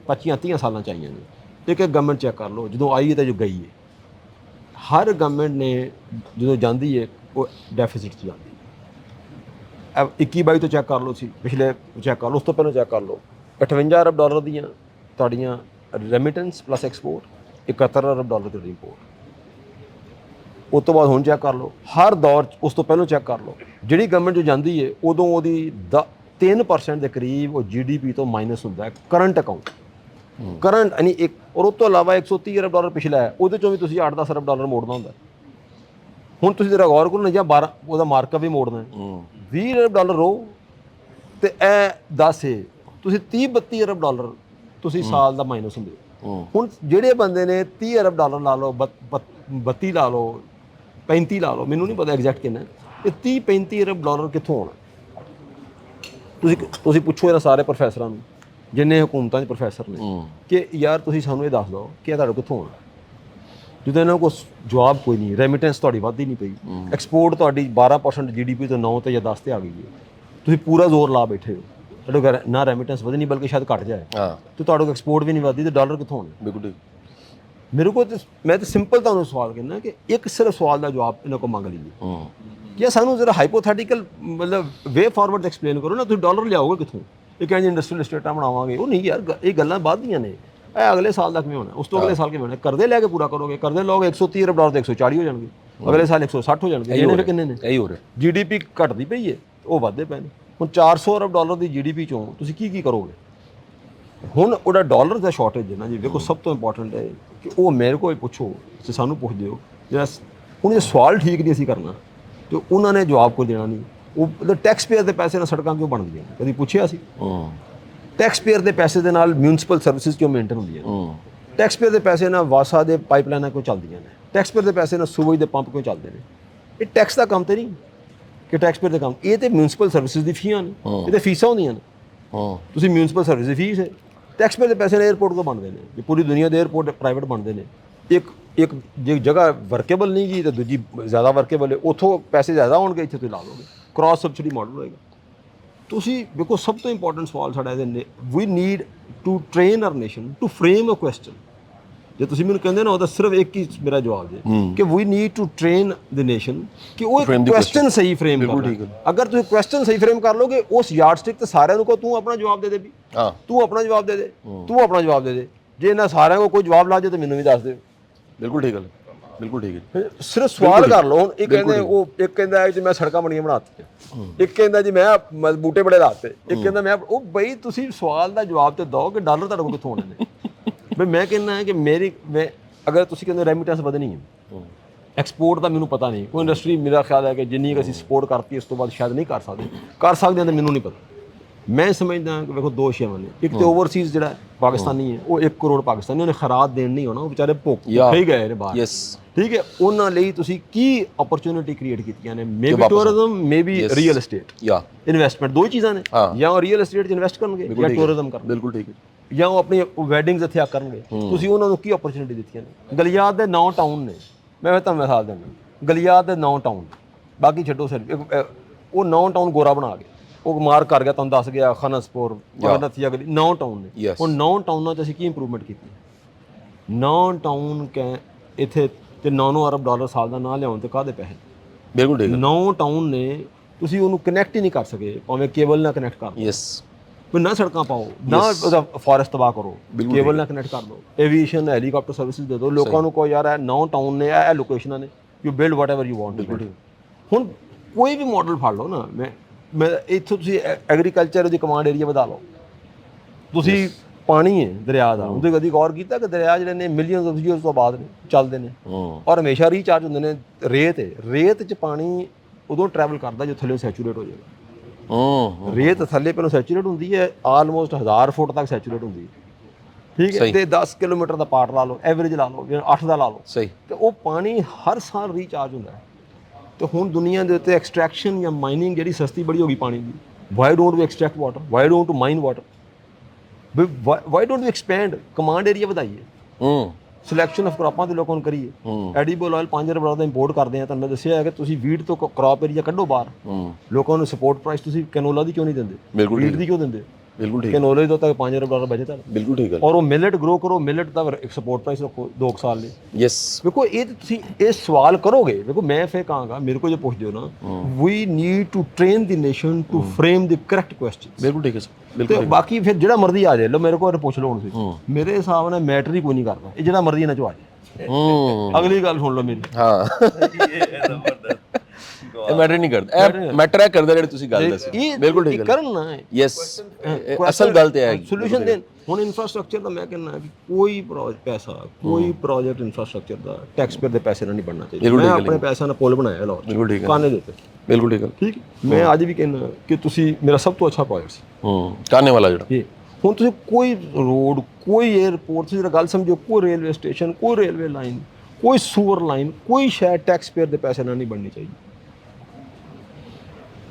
25-30 ਸਾਲਾਂ 'ਚ ਆਈਆਂ ਨੇ, ਇੱਕ ਗਵਰਨਮੈਂਟ ਚੈੱਕ ਕਰ ਲਓ ਜਦੋਂ ਆਈ ਹੈ ਤਾਂ ਜੋ ਗਈ ਹੈ, ਹਰ ਗਵਰਨਮੈਂਟ ਨੇ ਜਦੋਂ ਜਾਂਦੀ ਹੈ ਉਹ ਡੈਫਿਸਿਟ 'ਚ ਜਾਂਦੀ ਹੈ। 21-22 ਤੋਂ ਚੈੱਕ ਕਰ ਲਓ, ਸੀ ਪਿਛਲੇ ਚੈੱਕ ਕਰ ਲਓ, ਉਸ ਤੋਂ ਪਹਿਲਾਂ ਚੈੱਕ ਕਰ ਲਓ, 58 ਅਰਬ ਡਾਲਰ ਦੀਆਂ ਤੁਹਾਡੀਆਂ ਰੈਮਿਟੈਂਸ ਪਲੱਸ ਐਕਸਪੋਰਟ, 71 ਅਰਬ ਡਾਲਰ ਦੀ ਇੰਪੋਰਟ। ਉਸ ਤੋਂ ਬਾਅਦ ਹੁਣ ਚੈੱਕ ਕਰ ਲਓ, ਹਰ ਦੌਰ 'ਚ ਉਸ ਤੋਂ ਪਹਿਲਾਂ ਚੈੱਕ ਕਰ ਲਓ, ਜਿਹੜੀ ਗਵਰਨਮੈਂਟ ਜੋ ਜਾਂਦੀ ਹੈ ਉਦੋਂ ਉਹਦੀ 3% ਦੇ ਕਰੀਬ ਉਹ GDP ਤੋਂ ਮਾਈਨਸ ਹੁੰਦਾ ਹੈ ਕਰੰਟ ਅਕਾਊਂਟ, ਕਰੰਟ ਯਾਨੀ ਇੱਕ। ਔਰ ਉਸ ਤੋਂ ਇਲਾਵਾ 130 ਅਰਬ ਡਾਲਰ ਪਿਛਲਾ ਹੈ, ਉਹਦੇ 'ਚੋਂ ਵੀ ਤੁਸੀਂ 8-10 ਅਰਬ ਡਾਲਰ ਮੋੜਨਾ ਹੁੰਦਾ। ਹੁਣ ਤੁਸੀਂ ਜ਼ਰਾ ਗੌਰ ਕਰੋ ਨਾ, ਜਾਂ 12 ਉਹਦਾ ਮਾਰਕਅਪ ਵੀ ਮੋੜਨਾ ਹੈ, 20 ਅਰਬ ਡਾਲਰ ਰੋ ਤੇ ਇਹ 10 ਹੈ, ਤੁਸੀਂ 30-32 ਅਰਬ ਡਾਲਰ ਤੁਸੀਂ ਸਾਲ ਦਾ ਮਾਈਨਸ ਹੁੰਦੇ ਹੋ। ਹੁਣ ਜਿਹੜੇ ਬੰਦੇ ਨੇ 30 ਅਰਬ ਡਾਲਰ ਲਾ ਲਓ, 32 ਲਾ ਲਓ, 35 ਲਾ ਲਓ, ਮੈਨੂੰ ਨਹੀਂ ਪਤਾ ਐਗਜ਼ੈਕਟ ਕਿੰਨਾ, ਇਹ 30-35 ਅਰਬ ਡਾਲਰ ਕਿੱਥੋਂ ਆਉਣਾ? ਤੁਸੀਂ ਪੁੱਛੋ ਇਹਨਾਂ ਸਾਰੇ ਪ੍ਰੋਫੈਸਰਾਂ ਨੂੰ, ਜਿੰਨੇ ਹਕੂਮਤਾਂ 'ਚ ਪ੍ਰੋਫੈਸਰ ਨੇ, ਕਿ ਯਾਰ ਤੁਸੀਂ ਸਾਨੂੰ ਇਹ ਦੱਸ ਦਿਓ ਕਿ ਇਹ ਤੁਹਾਡੇ ਕਿੱਥੋਂ ਆਉਣਾ? ਜਦੋਂ ਇਹਨਾਂ ਕੋਲ ਜਵਾਬ ਕੋਈ ਨਹੀਂ। ਰੈਮਿਟੈਂਸ ਤੁਹਾਡੀ ਵੱਧਦੀ ਨਹੀਂ ਪਈ, ਐਕਸਪੋਰਟ ਤੁਹਾਡੀ 12% GDP ਤੋਂ 9 ਤੇ ਜਾਂ 10 ਤੇ ਆ ਗਈ ਹੈ, ਤੁਸੀਂ ਪੂਰਾ ਜ਼ੋਰ ਲਾ ਬੈਠੇ ਹੋ, ਤੁਹਾਡੇ ਕੋਲ ਨਾ ਰੈਮਿਟੈਂਸ ਵਧਣੀ ਬਲਕਿ ਸ਼ਾਇਦ ਘਟ ਜਾਏ, ਤੇ ਤੁਹਾਡੇ ਕੋਲ ਐਕਸਪੋਰਟ ਵੀ ਨਹੀਂ ਵਧਦੀ, ਤੇ ਡਾਲਰ ਕਿੱਥੋਂ ਆਉਣਾ? ਬਿਲਕੁਲ। ਮੇਰੇ ਕੋਲ ਮੈਂ ਤਾਂ ਸਿੰਪਲ ਤੁਹਾਨੂੰ ਸਵਾਲ ਕਹਿੰਦਾ ਕਿ ਇੱਕ ਸਿਰਫ ਸਵਾਲ ਦਾ ਜਵਾਬ ਇਹਨਾਂ ਕੋਲ ਮੰਗ ਲਈਏ ਕਿ ਸਾਨੂੰ ਜ਼ਰਾ ਹਾਈਪੋਥੈਟੀਕਲ ਮਤਲਬ ਵੇ ਫਾਰਵਰਡ ਐਕਸਪਲੇਨ ਕਰੋ ਨਾ, ਤੁਸੀਂ ਡਾਲਰ ਲਿਆਓਗੇ ਕਿੱਥੋਂ? ਇਹ ਕਹਿੰਦੇ ਇੰਡਸਟਰੀਅਲ ਸਟੇਟਾਂ ਬਣਾਵਾਂਗੇ, ਉਹ ਨਹੀਂ ਯਾਰ, ਇਹ ਗੱਲਾਂ ਬਾਅਦ ਦੀਆਂ ਨੇ। ਇਹ ਅਗਲੇ ਸਾਲ ਦਾ ਕਿਵੇਂ ਹੋਣਾ, ਉਸ ਤੋਂ ਅਗਲੇ ਸਾਲ ਕਿਵੇਂ ਹੋਣਾ? ਕਰਜ਼ੇ ਲੈ ਕੇ ਪੂਰਾ ਕਰੋਗੇ, ਕਰਜ਼ੇ ਲਓਗੇ 130 ਅਰਬ ਡਾਲਰ ਤੇ 140 ਹੋ ਜਾਣਗੇ, ਅਗਲੇ ਸਾਲ 160 ਹੋ ਜਾਣਗੇ। ਇਹਨੇ ਫਿਰ ਕਿੰਨੇ ਨੇ? ਇਹੀ ਹੋ ਰਿਹਾ। GDP ਘਟਦੀ ਪਈ ਹੈ, ਉਹ ਵੱਧਦੇ ਪਏ ਨੇ। ਹੁਣ 400 ਅਰਬ ਡਾਲਰ ਦੀ GDP ਚੋਂ ਤੁਸੀਂ ਕੀ ਕਰੋਗੇ? ਹੁਣ ਉਹਦਾ ਡਾਲਰ ਦਾ ਸ਼ਾਰਟੇਜ ਹੈ ਨਾ ਜੀ। ਵੇਖੋ ਸਭ ਤੋਂ ਇੰਪੋਰਟੈਂਟ ਹੈ ਕਿ ਉਹ ਮੇਰੇ ਕੋਲ ਪੁੱਛੋ, ਤੇ ਸਾਨੂੰ ਪੁੱਛਦੇ ਹੋ, ਜਿਹੜਾ ਹੁਣ ਇਹ ਸਵਾਲ ਠੀਕ ਨਹੀਂ ਅਸੀਂ ਕਰਨਾ ਤੇ ਉਹਨਾਂ ਨੇ ਜਵਾਬ ਕੋਈ ਦੇਣਾ ਨਹੀਂ। ਉਹ ਟੈਕਸ ਪੇਅਰ ਦੇ ਪੈਸੇ ਨਾਲ ਸੜਕਾਂ ਕਿਉਂ ਬਣਦੀਆਂ? ਕਦੀ ਪੁੱਛਿਆ ਸੀ? ਟੈਕਸ ਪੇਅਰ ਦੇ ਪੈਸੇ ਦੇ ਨਾਲ ਮਿਊਨਿਸਪਲ ਸਰਵਿਸਿਜ਼ ਕਿਉਂ ਮੇਨਟੇਨ ਹੁੰਦੀਆਂ? ਟੈਕਸ ਪੇਅਰ ਦੇ ਪੈਸੇ ਨਾਲ ਵਾਸਾ ਦੇ ਪਾਈਪਲਾਈਨਾਂ ਕਿਉਂ ਚੱਲਦੀਆਂ ਨੇ? ਟੈਕਸ ਪੇਅਰ ਦੇ ਪੈਸੇ ਨਾਲ ਸੂਵੇਜ ਦੇ ਪੰਪ ਕਿਉਂ ਚੱਲਦੇ ਨੇ? ਇਹ ਟੈਕਸ ਦਾ ਕੰਮ ਤੇ ਨਹੀਂ ਕਿ ਟੈਕਸ ਪੇਅਰ ਦਾ ਕੰਮ, ਇਹ ਤੇ ਮਿਊਨਿਸਪਲ ਸਰਵਿਸਿਜ਼ ਦੀ ਫੀਸਾਂ ਨੇ, ਇਹ ਤੇ ਫੀਸਾਂ ਹੁੰਦੀਆਂ ਨੇ। ਤੁਸੀਂ ਮਿਊਨਿਸਪਲ ਸਰਵਿਸ ਦੀ ਫੀਸ ਹੈ, ਟੈਕਸ ਪੇਅਰ ਦੇ ਪੈਸੇ ਨਾਲ 에ਅਰਪੋਰਟ ਤੋਂ ਬਣਦੇ ਨੇ, ਜੇ ਪੂਰੀ ਦੁਨੀਆ ਦੇ 에ਅਰਪੋਰਟ ਪ੍ਰਾਈਵੇਟ ਬਣਦੇ ਨੇ। ਇੱਕ ਜੇ ਜਗ੍ਹਾ ਵਰਕੇਬਲ ਨਹੀਂ ਗਈ ਤਾਂ ਦੂਜੀ ਜ਼ਿਆਦਾ ਵਰਕੇਬਲ ਹੈ, ਉੱਥੋਂ ਪੈਸੇ ਜ਼ਿਆਦਾ ਆਉਣਗੇ, ਇੱਥੇ ਤੁਸੀਂ ਲਾ ਲਓਗੇ, ਕ੍ਰਾਸ ਸਬਸਿਡੀ ਮਾਡਲ ਹੋਏਗਾ। ਤੁਸੀਂ ਵੇਖੋ ਸਭ ਤੋਂ ਇੰਪੋਰਟੈਂਟ ਸਵਾਲ ਸਾਡਾ ਇਹਦੇ ਨੇ, we need to train our nation to frame a question. ਜੇ ਤੁਸੀਂ ਮੈਨੂੰ ਕਹਿੰਦੇ ਨਾ, ਉਹਦਾ ਸਿਰਫ ਇੱਕ ਹੀ ਮੇਰਾ ਜਵਾਬ ਹੈ ਕਿ we need to train the nation, ਕਿ ਉਹ ਕੁਐਸਚਨ ਸਹੀ ਫਰੇਮ ਕਰਨਾ। ਅਗਰ ਤੁਸੀਂ ਕੁਐਸਚਨ ਸਹੀ ਫਰੇਮ ਕਰ ਲੋਗੇ, ਉਸ ਯਾਰਡ ਸਟਿਕ ਤੇ ਸਾਰਿਆਂ ਨੂੰ ਕਹੋ ਤੂੰ ਆਪਣਾ ਜਵਾਬ ਦੇ ਦੇ, ਵੀ ਤੂੰ ਆਪਣਾ ਜਵਾਬ ਦੇ ਦੇ, ਤੂੰ ਆਪਣਾ ਜਵਾਬ ਦੇ ਦੇ। ਜੇ ਇਹਨਾਂ ਸਾਰਿਆਂ ਕੋਲ ਕੋਈ ਜਵਾਬ ਲਾ ਜਾਏ ਤਾਂ ਮੈਨੂੰ ਵੀ ਦੱਸ ਦਿਓ। ਬਿਲਕੁਲ ਠੀਕ ਹੈ, ਬਿਲਕੁਲ ਠੀਕ ਹੈ। ਸਿਰਫ ਸਵਾਲ ਕਰ ਲਓ। ਹੁਣ ਇਹ ਕਹਿੰਦੇ, ਉਹ ਇੱਕ ਕਹਿੰਦਾ ਹੈ ਜੀ ਮੈਂ ਸੜਕਾਂ ਬਣੀਆਂ ਬਣਾਤੀਆਂ, ਇੱਕ ਕਹਿੰਦਾ ਜੀ ਮੈਂ ਬੂਟੇ ਬੜੇ ਲਾਤੇ, ਇੱਕ ਕਹਿੰਦਾ ਮੈਂ ਉਹ। ਬਈ ਤੁਸੀਂ ਸਵਾਲ ਦਾ ਜਵਾਬ ਤੇ ਦਿਓ ਕਿ ਡਾਲਰ ਤੁਹਾਡੇ ਕੋਲ ਕਿੱਥੋਂ ਆਉਣੇ ਨੇ। ਬਈ ਮੈਂ ਕਹਿੰਦਾ ਕਿ ਮੈਂ ਅਗਰ ਤੁਸੀਂ ਕਹਿੰਦੇ ਰੈਮਿਟੈਂਸ ਵਧਣੀ ਹੈ, ਐਕਸਪੋਰਟ ਦਾ ਮੈਨੂੰ ਪਤਾ ਨਹੀਂ, ਕੋਈ ਇੰਡਸਟਰੀ ਮੇਰਾ ਖਿਆਲ ਹੈ ਕਿ ਜਿੰਨੀ ਕੁ ਅਸੀਂ ਸਪੋਰਟ ਕਰਤੀ ਇਸ ਤੋਂ ਬਾਅਦ ਸ਼ਾਇਦ ਨਹੀਂ ਕਰ ਸਕਦੇ ਹਾਂ ਤਾਂ ਮੈਨੂੰ ਨਹੀਂ ਪਤਾ। ਮੈਂ ਸਮਝਦਾ ਕਿ ਵੇਖੋ ਦੋ ਸ਼ੇਵਾਂ ਨੇ, ਇੱਕ ਤੇ ਓਵਰਸੀਜ਼ ਜਿਹੜਾ ਪਾਕਿਸਤਾਨੀ ਹੈ, ਉਹ 1 ਕਰੋੜ ਪਾਕਿਸਤਾਨੀ, ਉਹਨੇ ਖਰਾਦ ਦੇਣ ਨਹੀਂ ਹੋਣਾ, ਉਹ ਵਿਚਾਰੇ ਭੁੱਖੇ ਹੀ ਗਏ ਨੇ ਬਾਹਰ। ਠੀਕ ਹੈ, ਉਹਨਾਂ ਲਈ ਤੁਸੀਂ ਕੀ ਓਪਰਚੁਨਿਟੀ ਕ੍ਰੀਏਟ ਕੀਤੀਆਂ ਨੇ? Maybe tourism, maybe real estate, investment, ਦੋ ਚੀਜ਼ਾਂ ਨੇ। ਜਾਂ ਉਹ ਰੀਅਲ ਐਸਟੇਟ 'ਚ ਇਨਵੈਸਟ ਕਰਨਗੇ ਜਾਂ ਟੂਰਿਜ਼ਮ ਕਰਨਗੇ। ਬਿਲਕੁਲ ਠੀਕ ਹੈ। ਜਾਂ ਉਹ ਆਪਣੀ ਵੈਡਿੰਗਸ ਇੱਥੇ ਆ ਕਰਨਗੇ। ਤੁਸੀਂ ਉਹਨਾਂ ਨੂੰ ਕੀ ਓਪਰਚੁਨਿਟੀ ਦਿੱਤੀਆਂ ਨੇ? ਗਲਿਆਤ ਦੇ 9 ਟਾਊਨ ਨੇ, ਮੈਂ ਤੁਹਾਨੂੰ ਮਿਸਾਲ ਦਿੰਦਾ, ਗਲਿਆਤ ਦੇ 9 ਟਾਊਨ, ਬਾਕੀ ਛੱਡੋ ਸਿਰ, ਉਹ 9 ਟਾਊਨ ਗੋਰਾ ਬਣਾ ਕੇ ਉਹ ਮਾਰ ਕਰ ਗਿਆ, ਤੁਹਾਨੂੰ ਦੱਸ ਗਿਆ, ਖਨਸਪੁਰ, ਨਥੀਆ ਗਲੀ, 9 ਟਾਊਨ ਨੇ। ਹੁਣ 9 ਟਾਊਨਾਂ 'ਚ ਅਸੀਂ ਕੀ ਇੰਪਰੂਵਮੈਂਟ ਕੀਤੀ? 9 ਟਾਊਨ ਇੱਥੇ ਤੇ 9 ਅਰਬ ਡਾਲਰ ਸਾਲ ਦਾ ਨਾ ਲਿਆਉਣ ਤੇ ਕਾਹਦੇ ਪੈਸੇ? ਬਿਲਕੁਲ ਠੀਕ। 9 ਟਾਊਨ ਨੇ, ਤੁਸੀਂ ਉਹਨੂੰ ਕਨੈਕਟ ਹੀ ਨਹੀਂ ਕਰ ਸਕੇ, ਭਾਵੇਂ ਕੇਬਲ ਨਾਲ ਕਨੈਕਟ ਕਰ ਦਿਓ, ਕੋਈ ਨਾ ਸੜਕਾਂ ਪਾਓ, ਨਾ ਉਹਦਾ ਫੋਰੈਸਟ ਤਬਾਹ ਕਰੋ, ਕੇਬਲ ਨਾਲ ਕਨੈਕਟ ਕਰ ਦਿਓ, ਐਵੀਏਸ਼ਨ, ਹੈਲੀਕਾਪਟਰ ਸਰਵਿਸਿਜ਼ ਦੇ ਦਿਓ ਲੋਕਾਂ ਨੂੰ। ਕਹੋ ਯਾਰ ਇਹ 9 ਟਾਊਨ ਨੇ, ਇਹ ਲੋਕੇਸ਼ਨਾਂ ਨੇ, you build what ever you want. ਹੁਣ ਕੋਈ ਵੀ ਮਾਡਲ ਫੜ ਲਓ ਨਾ, ਮੈਂ ਇੱਥੋਂ ਤੁਸੀਂ ਐਗਰੀਕਲਚਰ ਦੀ ਕਮਾਂਡ ਏਰੀਆ ਵਧਾ ਲਓ, ਤੁਸੀਂ ਪਾਣੀ ਹੈ ਦਰਿਆ ਦਾ, ਉਹਦੇ ਕਦੀ ਗੌਰ ਕੀਤਾ ਕਿ ਦਰਿਆ ਜਿਹੜੇ ਨੇ ਮਿਲੀਅਨਸ ਆਫ ਈਅਰਸ ਤੋਂ ਬਾਅਦ ਨੇ ਚੱਲਦੇ ਨੇ ਔਰ ਹਮੇਸ਼ਾ ਰੀਚਾਰਜ ਹੁੰਦੇ ਨੇ। ਰੇਤ ਹੈ, ਰੇਤ 'ਚ ਪਾਣੀ ਉਦੋਂ ਟਰੈਵਲ ਕਰਦਾ ਜਦੋਂ ਥੱਲੇ ਸੈਚੂਰੇਟ ਹੋ ਜਾਏਗਾ। ਰੇਤ ਥੱਲੇ ਪਹਿਲਾਂ ਸੈਚੂਰੇਟ ਹੁੰਦੀ ਹੈ, ਆਲਮੋਸਟ 1000 ਫੁੱਟ ਤੱਕ ਸੈਚੂਰੇਟ ਹੁੰਦੀ ਹੈ, ਠੀਕ ਹੈ। ਤੇ 10 ਕਿਲੋਮੀਟਰ ਦਾ ਪਾਰਟ ਲਾ ਲਓ, ਐਵਰੇਜ ਲਾ ਲਓ, 8 ਦਾ ਲਾ ਲਓ, ਸਹੀ। ਤੇ ਉਹ ਪਾਣੀ ਹਰ ਸਾਲ ਰੀਚਾਰਜ ਹੁੰਦਾ ਹੈ। ਤੇ ਹੁਣ ਦੁਨੀਆ ਦੇ ਉੱਤੇ ਐਕਸਟ੍ਰੈਕਸ਼ਨ ਜਾਂ ਮਾਈਨਿੰਗ ਜਿਹੜੀ ਸਸਤੀ ਬੜੀ ਹੋ ਗਈ ਪਾਣੀ ਦੀ। Why don't we extract water, why don't to mine water, why don't we expand, command area ਵਧਾਈਏ, ਸਿਲੈਕਸ਼ਨ ਆਫ ਕ੍ਰੌਪਾਂ ਦੇ ਲੋਕਾਂ ਨੂੰ ਕਰੀਏ। ਐਡੀਬਲ ਆਇਲ 5 ਰੁਪਏ ਦਾ ਇੰਪੋਰਟ ਕਰਦੇ ਆ, ਤੁਹਾਨੂੰ ਮੈਂ ਦੱਸਿਆ ਹੈ ਕਿ ਤੁਸੀਂ ਵੀਟ ਤੋਂ ਕ੍ਰੌਪ ਏਰੀਆ ਕੱਢੋ ਬਾਹਰ, ਲੋਕਾਂ ਨੂੰ ਸਪੋਰਟ ਪ੍ਰਾਈਸ ਤੁਸੀਂ ਕੈਨੋਲਾ ਦੀ ਕਿਉਂ ਨਹੀਂ ਦਿੰਦੇ, ਵੀਟ ਦੀ ਕਿਉਂ ਦਿੰਦੇ? ਬਿਲਕੁਲ ਠੀਕ, ਕੈਨੋਲੇ ਤੋਂ ਤੱਕ 5 ਰੁਪਏ ਦਾ ਬਜਟ ਹੈ, ਬਿਲਕੁਲ ਠੀਕ ਹੈ। ਔਰ ਉਹ ਮਿਲਟ ਗਰੋ ਕਰੋ, ਮਿਲਟ ਦਾ ਸਪੋਰਟ ਪ੍ਰਾਈਸ ਰੱਖੋ 2 ਸਾਲ ਲਈ। ਯੈਸ, ਵੇਖੋ ਇਹ ਤੁਸੀਂ ਇਹ ਸਵਾਲ ਕਰੋਗੇ, ਵੇਖੋ ਮੈਂ ਫਿਰ ਕਹਾਂਗਾ, ਮੇਰੇ ਕੋਲ ਜੇ ਪੁੱਛਦੇ ਹੋ ਨਾ, we need to train the nation to frame the correct questions. ਬਿਲਕੁਲ ਠੀਕ ਹੈ ਸਰ, ਤੇ ਬਿਲਕੁਲ। ਬਾਕੀ ਫਿਰ ਜਿਹੜਾ ਮਰਜ਼ੀ ਆ ਜਾਏ, ਲੋ ਮੇਰੇ ਕੋਲ ਪੁੱਛ ਲਓ ਹੁਣ ਤੁਸੀਂ, ਮੇਰੇ ਹਿਸਾਬ ਨਾਲ ਮੈਟਰ ਹੀ ਕੋਈ ਨਹੀਂ ਕਰਦਾ, ਇਹ ਜਿਹੜਾ ਮਰਜ਼ੀ ਇਹਨਾਂ ਚੋਂ ਆ ਜਾਏ। ਅਗਲੀ ਗੱਲ ਸੁਣ ਲਓ ਮੇਰੀ, ਹਾਂ ਇਹ ਮੈਟਰ ਨਹੀਂ ਕਰਦਾ, ਇਹ ਮੈਟਰ ਹੈ ਕਰਦਾ ਜਿਹੜੇ ਤੁਸੀਂ ਗੱਲ ਦੱਸੀ। ਬਿਲਕੁਲ ਠੀਕ ਹੈ, ਕਰਨਾ ਹੈ। ਯੈਸ, ਅਸਲ ਗੱਲ ਤੇ ਹੈ ਸੋਲੂਸ਼ਨ ਦੇਣ। ਹੁਣ ਇਨਫਰਾਸਟ੍ਰਕਚਰ ਦਾ ਮੈਂ ਕਹਿੰਦਾ ਕਿ ਕੋਈ ਪੈਸਾ, ਕੋਈ ਪ੍ਰੋਜੈਕਟ ਇਨਫਰਾਸਟ੍ਰਕਚਰ ਦਾ ਟੈਕਸ ਪੇਅਰ ਦੇ ਪੈਸੇ ਨਾਲ ਨਹੀਂ ਬਣਨਾ ਚਾਹੀਦਾ। ਮੈਂ ਆਪਣੇ ਪੈਸਿਆਂ ਨਾਲ ਪੁਲ ਬਣਾਇਆ ਲਾਹੌਰ, ਬਿਲਕੁਲ ਠੀਕ ਹੈ, ਕਾਨੇ ਦੇ ਉੱਤੇ, ਬਿਲਕੁਲ ਠੀਕ ਹੈ, ਠੀਕ। ਮੈਂ ਅੱਜ ਵੀ ਕਹਿੰਦਾ ਕਿ ਤੁਸੀਂ ਮੇਰਾ ਸਭ ਤੋਂ ਅੱਛਾ ਪ੍ਰੋਜੈਕਟ ਸੀ ਕਾਨੇ ਵਾਲਾ ਜਿਹੜਾ। ਇਹ ਹੁਣ ਤੁਸੀਂ ਕੋਈ ਰੋਡ, ਕੋਈ 에ਅਰਪੋਰਟ, ਤੁਸੀਂ ਗੱਲ ਸਮਝੋ, ਕੋਈ ਰੇਲਵੇ ਸਟੇਸ਼ਨ, ਕੋਈ ਰੇਲਵੇ ਲਾਈਨ, ਕੋਈ ਸੂਅਰ ਲਾਈਨ, ਕੋਈ ਸ਼ਾਇਦ ਟੈਕਸ ਪੇਅਰ ਦੇ ਪੈਸੇ ਨਾਲ ਨਹੀਂ ਬਣਨੀ ਚਾਹੀਦੀ।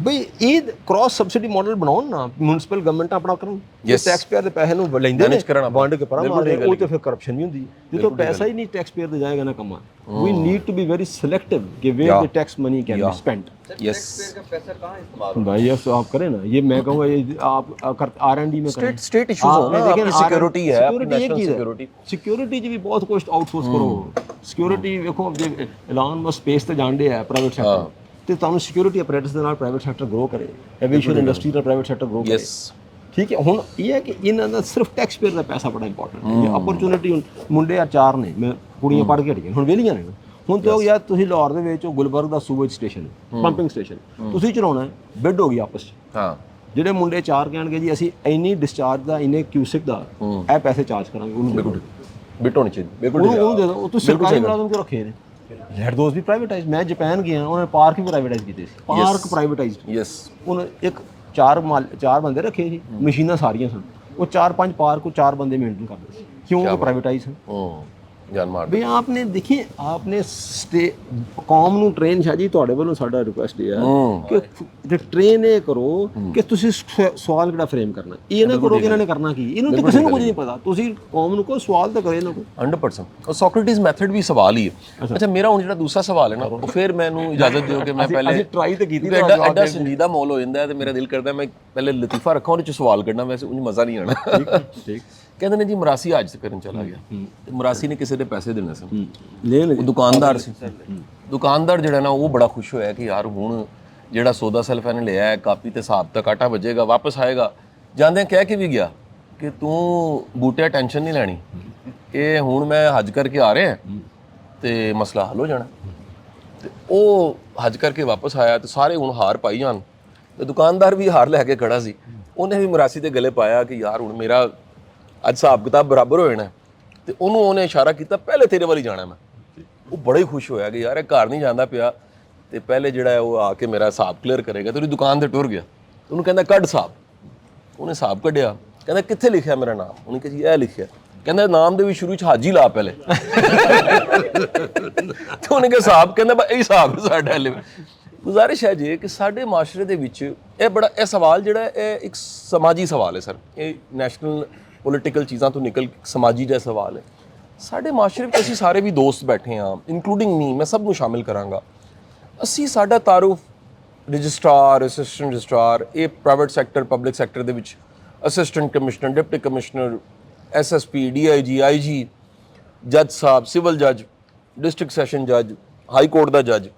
ਬਈ ਇਹ ਕ੍ਰਾਸ ਸਬਸਿਡੀ ਮਾਡਲ ਬਣਾਉਣ ਨਾ, ਮਿਊਨਿਸਪਲ ਗਵਰਨਮੈਂਟ ਆਪਣਾ ਕਰਨ, ਟੈਕਸ ਪੇਅਰ ਦੇ ਪੈਸੇ ਨੂੰ ਲੈਂਦੇ ਨੇ ਵੰਡ ਕੇ ਪਰਾਂ ਮਾਰਦੇ, ਉਹ ਤੇ ਫਿਰ ਕਰਪਸ਼ਨ ਵੀ ਹੁੰਦੀ ਹੈ। ਜਦੋਂ ਪੈਸਾ ਹੀ ਨਹੀਂ ਟੈਕਸ ਪੇਅਰ ਦੇ ਜਾਏਗਾ ਨਾ comma, we need to be very selective कि where the tax money can be spent। Yes, भाई ये आप करें ना, ये मैं कहूँगा ये आप R&D में करें। स्टेट इश्यूज हो ना, अपनी सिक्योरिटी है, नेशनल सिक्योरिटी, सिक्योरिटी जी भी बहुत कुछ आउटसोर्स करो। सिक्योरिटी देखो, ਜੇ ਐਲਾਨ ਮਸ ਸਪੇਸ ਤੇ ਜਾਂਦੇ ਆ ਪ੍ਰਾਈਵੇਟ ਸੈਕਟਰ, ਤੇ ਤੁਹਾਨੂੰ ਸਿਕਿਉਰਿਟੀ ਅਪਰੇਟਸ ਦੇ ਨਾਲ ਪ੍ਰਾਈਵੇਟ ਸੈਕਟਰ ਗਰੋ ਕਰੇ, ਐਵੀਏਸ਼ਨ ਇੰਡਸਟਰੀ ਦਾ ਪ੍ਰਾਈਵੇਟ ਸੈਕਟਰ ਗਰੋ ਕਰੇ। ਯੈਸ, ਠੀਕ ਹੈ। ਹੁਣ ਇਹ ਹੈ ਕਿ ਇਹਨਾਂ ਦਾ ਸਿਰਫ ਟੈਕਸ ਪੇਅਰ ਦਾ ਪੈਸਾ ਬੜਾ ਇੰਪੋਰਟੈਂਟ ਹੈ। ਅਪਰਚੂਨਿਟੀ ਮੁੰਡੇ ਆ 4 ਨੇ, ਮੈਂ ਕੁੜੀਆਂ ਪੜ੍ਹ ਕੇ ਹਟੀਆਂ, ਹੁਣ ਵਿਹਲੀਆਂ ਨੇ। ਹੁਣ ਤੋਂ ਯਾਰ ਤੁਸੀਂ ਲਾਹੌਰ ਦੇ ਵਿੱਚ ਗੁਲਬਰਗ ਦਾ ਸੂਵੇਜ ਸਟੇਸ਼ਨ, ਪੰਪਿੰਗ ਸਟੇਸ਼ਨ ਤੁਸੀਂ ਚਲਾਉਣਾ ਹੈ, ਬਿਡ ਹੋ ਗਈ ਆਪਸ 'ਚ। ਹਾਂ, ਜਿਹੜੇ ਮੁੰਡੇ 4 ਕਹਿਣਗੇ ਜੀ ਅਸੀਂ ਇੰਨੀ ਡਿਸਚਾਰਜ ਦਾ, ਇੰਨੇ ਕਿਊਸਿਕ ਦਾ ਇਹ ਪੈਸੇ ਚਾਰਜ ਕਰਾਂਗੇ, ਉਹਨੂੰ ਬਿਲਕੁਲ ਬਿਟ ਹੋਣੀ ਚਾਹੀਦੀ, ਬਿਲਕੁਲ ਉਹਨੂੰ ਦੇ ਦਿਓ। ਉਹ ਤੁਸੀਂ ਸਰਕਾਰੀ ਮੁਲਾਜ਼ਮ ਕਿਉਂ ਰੱਖੇ ਨੇ? ਲੈਟ ਦੋਸ ਵੀ ਪ੍ਰਾਈਵੇਟਾਈਜ਼। ਮੈਂ ਜਾਪਾਨ ਗਿਆ, ਉਹਨਾਂ ਨੇ ਪਾਰਕ ਵੀ ਪ੍ਰਾਈਵੇਟਾਈਜ਼ ਕੀਤੇ ਸੀ, ਪਾਰਕ ਪ੍ਰਾਈਵੇਟਾਈਜ਼ਡ। ਯੈਸ, ਉਹਨਾਂ ਇੱਕ 4 ਬੰਦੇ ਰੱਖੇ ਸੀ, ਮਸ਼ੀਨਾਂ ਸਾਰੀਆਂ ਸਨ, ਉਹ 4-5 ਪਾਰਕ ਉਹ 4 ਬੰਦੇ ਮੇਨਟੇਨ ਕਰਦੇ ਸੀ। क्यों वो प्राइवेटाइज है? ਜਾਨ ਮਾਰ ਵੀ ਆਪਨੇ ਦੇਖੀ ਆਪਨੇ ਕੌਮ ਨੂੰ ਟ੍ਰੇਨ ਸ਼ਾਹ ਜੀ ਤੁਹਾਡੇ ਵੱਲੋਂ ਸਾਡਾ ਰਿਕੁਐਸਟ ਇਹ ਹੈ ਕਿ ਟ੍ਰੇਨ ਇਹ ਕਰੋ ਕਿ ਤੁਸੀਂ ਸਵਾਲ ਕਿਹੜਾ ਫਰੇਮ ਕਰਨਾ, ਇਹ ਨਾ ਕਰੋ ਕਿ ਇਹਨਾਂ ਨੇ ਕਰਨਾ ਕੀ, ਇਹਨੂੰ ਤਾਂ ਕਿਸੇ ਨੂੰ ਕੁਝ ਨਹੀਂ ਪਤਾ, ਤੁਸੀਂ ਕੌਮ ਨੂੰ ਕੋਈ ਸਵਾਲ ਤਾਂ ਕਰੇ ਨਾ ਕੋਈ। 100% ਉਹ ਸੋਕਰੇਟਿਸ ਮੈਥਡ ਵੀ ਸਵਾਲ ਹੀ ਹੈ। ਅੱਛਾ, ਮੇਰਾ ਹੁਣ ਜਿਹੜਾ ਦੂਸਰਾ ਸਵਾਲ ਹੈ ਨਾ, ਉਹ ਫਿਰ ਮੈਨੂੰ ਇਜਾਜ਼ਤ ਦਿਓ ਕਿ ਮੈਂ ਪਹਿਲੇ ਟਰਾਈ ਤਾਂ ਕੀਤੀ, ਐਡਾ ਸੰਜੀਦਾ ਮੌਲ ਹੋ ਜਾਂਦਾ ਤੇ ਮੇਰਾ ਦਿਲ ਕਰਦਾ ਮੈਂ ਪਹਿਲੇ ਲਤੀਫਾ ਰੱਖਾਂ, ਉਹਦੇ ਚ ਸਵਾਲ ਕੱਢਣਾ, ਵੈਸੇ ਉਹ ਮਜ਼ਾ ਨਹੀਂ ਆਣਾ। ਠੀਕ। ਕਹਿੰਦੇ ਨੇ ਜੀ ਮਰਾਸੀ ਹਾਜ ਕਰਨ ਚਲਾ ਗਿਆ, ਤੇ ਮਰਾਸੀ ਨੇ ਕਿਸੇ ਦੇ ਪੈਸੇ ਦੇਣੇ ਸੀ, ਉਹ ਦੁਕਾਨਦਾਰ ਸੀ। ਦੁਕਾਨਦਾਰ ਜਿਹੜਾ ਨਾ ਉਹ ਬੜਾ ਖੁਸ਼ ਹੋਇਆ ਕਿ ਯਾਰ ਹੁਣ ਜਿਹੜਾ ਸੌਦਾ ਸੈਲਫ ਇਹਨੇ ਲਿਆ ਹੈ, ਕਾਪੀ ਤੇ ਹਿਸਾਬ ਤੱਕ ਆਟਾ ਵੱਜੇਗਾ, ਵਾਪਸ ਆਏਗਾ। ਜਾਂਦਿਆਂ ਕਹਿ ਕੇ ਵੀ ਗਿਆ ਕਿ ਤੂੰ ਬੂਟਿਆ ਟੈਨਸ਼ਨ ਨਹੀਂ ਲੈਣੀ, ਇਹ ਹੁਣ ਮੈਂ ਹੱਜ ਕਰਕੇ ਆ ਰਿਹਾ ਤੇ ਮਸਲਾ ਹੱਲ ਹੋ ਜਾਣਾ। ਤੇ ਉਹ ਹੱਜ ਕਰਕੇ ਵਾਪਸ ਆਇਆ ਤੇ ਸਾਰੇ ਹੁਣ ਹਾਰ ਪਾਈ ਜਾਣ, ਤੇ ਦੁਕਾਨਦਾਰ ਵੀ ਹਾਰ ਲੈ ਕੇ ਖੜਾ ਸੀ। ਉਹਨੇ ਵੀ ਮਰਾਸੀ ਦੇ ਗਲੇ ਪਾਇਆ ਕਿ ਯਾਰ ਹੁਣ ਮੇਰਾ ਅੱਜ ਹਿਸਾਬ ਕਿਤਾਬ ਬਰਾਬਰ ਹੋ ਜਾਣਾ, ਤੇ ਉਹਨੇ ਇਸ਼ਾਰਾ ਕੀਤਾ ਪਹਿਲੇ ਤੇਰੇ ਵੱਲ ਹੀ ਜਾਣਾ ਮੈਂ। ਉਹ ਬੜਾ ਹੀ ਖੁਸ਼ ਹੋਇਆ ਕਿ ਯਾਰ ਇਹ ਘਰ ਨਹੀਂ ਜਾਂਦਾ ਪਿਆ, ਤੇ ਪਹਿਲੇ ਜਿਹੜਾ ਹੈ ਉਹ ਆ ਕੇ ਮੇਰਾ ਹਿਸਾਬ ਕਲੀਅਰ ਕਰੇਗਾ। ਤੇ ਉਹਦੀ ਦੁਕਾਨ ਤੇ ਟੁਰ ਗਿਆ, ਉਹਨੂੰ ਕਹਿੰਦਾ ਕੱਢ ਹਿਸਾਬ। ਉਹਨੇ ਹਿਸਾਬ ਕੱਢਿਆ, ਕਹਿੰਦਾ ਕਿੱਥੇ ਲਿਖਿਆ ਮੇਰਾ ਨਾਮ? ਉਹਨੇ ਕਿਹਾ ਜੀ ਇਹ ਲਿਖਿਆ। ਕਹਿੰਦਾ ਨਾਮ ਦੇ ਵੀ ਸ਼ੁਰੂ 'ਚ ਹਾਜੀ ਲਾ ਪਹਿਲੇ। ਤੇ ਉਹਨੇ ਕਿਹਾ ਹਿਸਾਬ, ਕਹਿੰਦਾ ਬਈ ਇਹ ਹਿਸਾਬ ਸਾਡਾ ਹਲੇ। ਗੁਜ਼ਾਰਿਸ਼ ਹੈ ਜੀ ਕਿ ਸਾਡੇ ਮਾਸ਼ਰੇ ਦੇ ਵਿੱਚ ਇਹ ਸਵਾਲ ਜਿਹੜਾ ਇਹ ਇੱਕ ਸਮਾਜੀ ਸਵਾਲ ਹੈ ਸਰ, ਇਹ ਨੈਸ਼ਨਲ ਪੋਲੀਟੀਕਲ ਚੀਜ਼ਾਂ ਤੋਂ ਨਿਕਲ ਸਮਾਜੀ ਜਿਹਾ ਸਵਾਲ ਹੈ। ਸਾਡੇ ਮਾਸ਼ਰੇ ਵਿੱਚ ਅਸੀਂ ਸਾਰੇ ਵੀ ਦੋਸਤ ਬੈਠੇ ਹਾਂ, ਇਨਕਲੂਡਿੰਗ ਮੀ, ਮੈਂ ਸਭ ਨੂੰ ਸ਼ਾਮਿਲ ਕਰਾਂਗਾ। ਅਸੀਂ ਸਾਡਾ ਤਾਰੁਫ ਰਜਿਸਟਰਾਰ, ਅਸਿਸਟੈਂਟ ਰਜਿਸਟਰਾਰ, ਇਹ ਪ੍ਰਾਈਵੇਟ ਸੈਕਟਰ ਪਬਲਿਕ ਸੈਕਟਰ ਦੇ ਵਿੱਚ assistant commissioner, deputy commissioner, SSP, DIG, IG, ਜੱਜ ਸਾਹਿਬ, ਸਿਵਲ ਜੱਜ, ਡਿਸਟ੍ਰਿਕਟ ਸੈਸ਼ਨ ਜੱਜ, ਹਾਈ ਕੋਰਟ ਦਾ ਜੱਜ,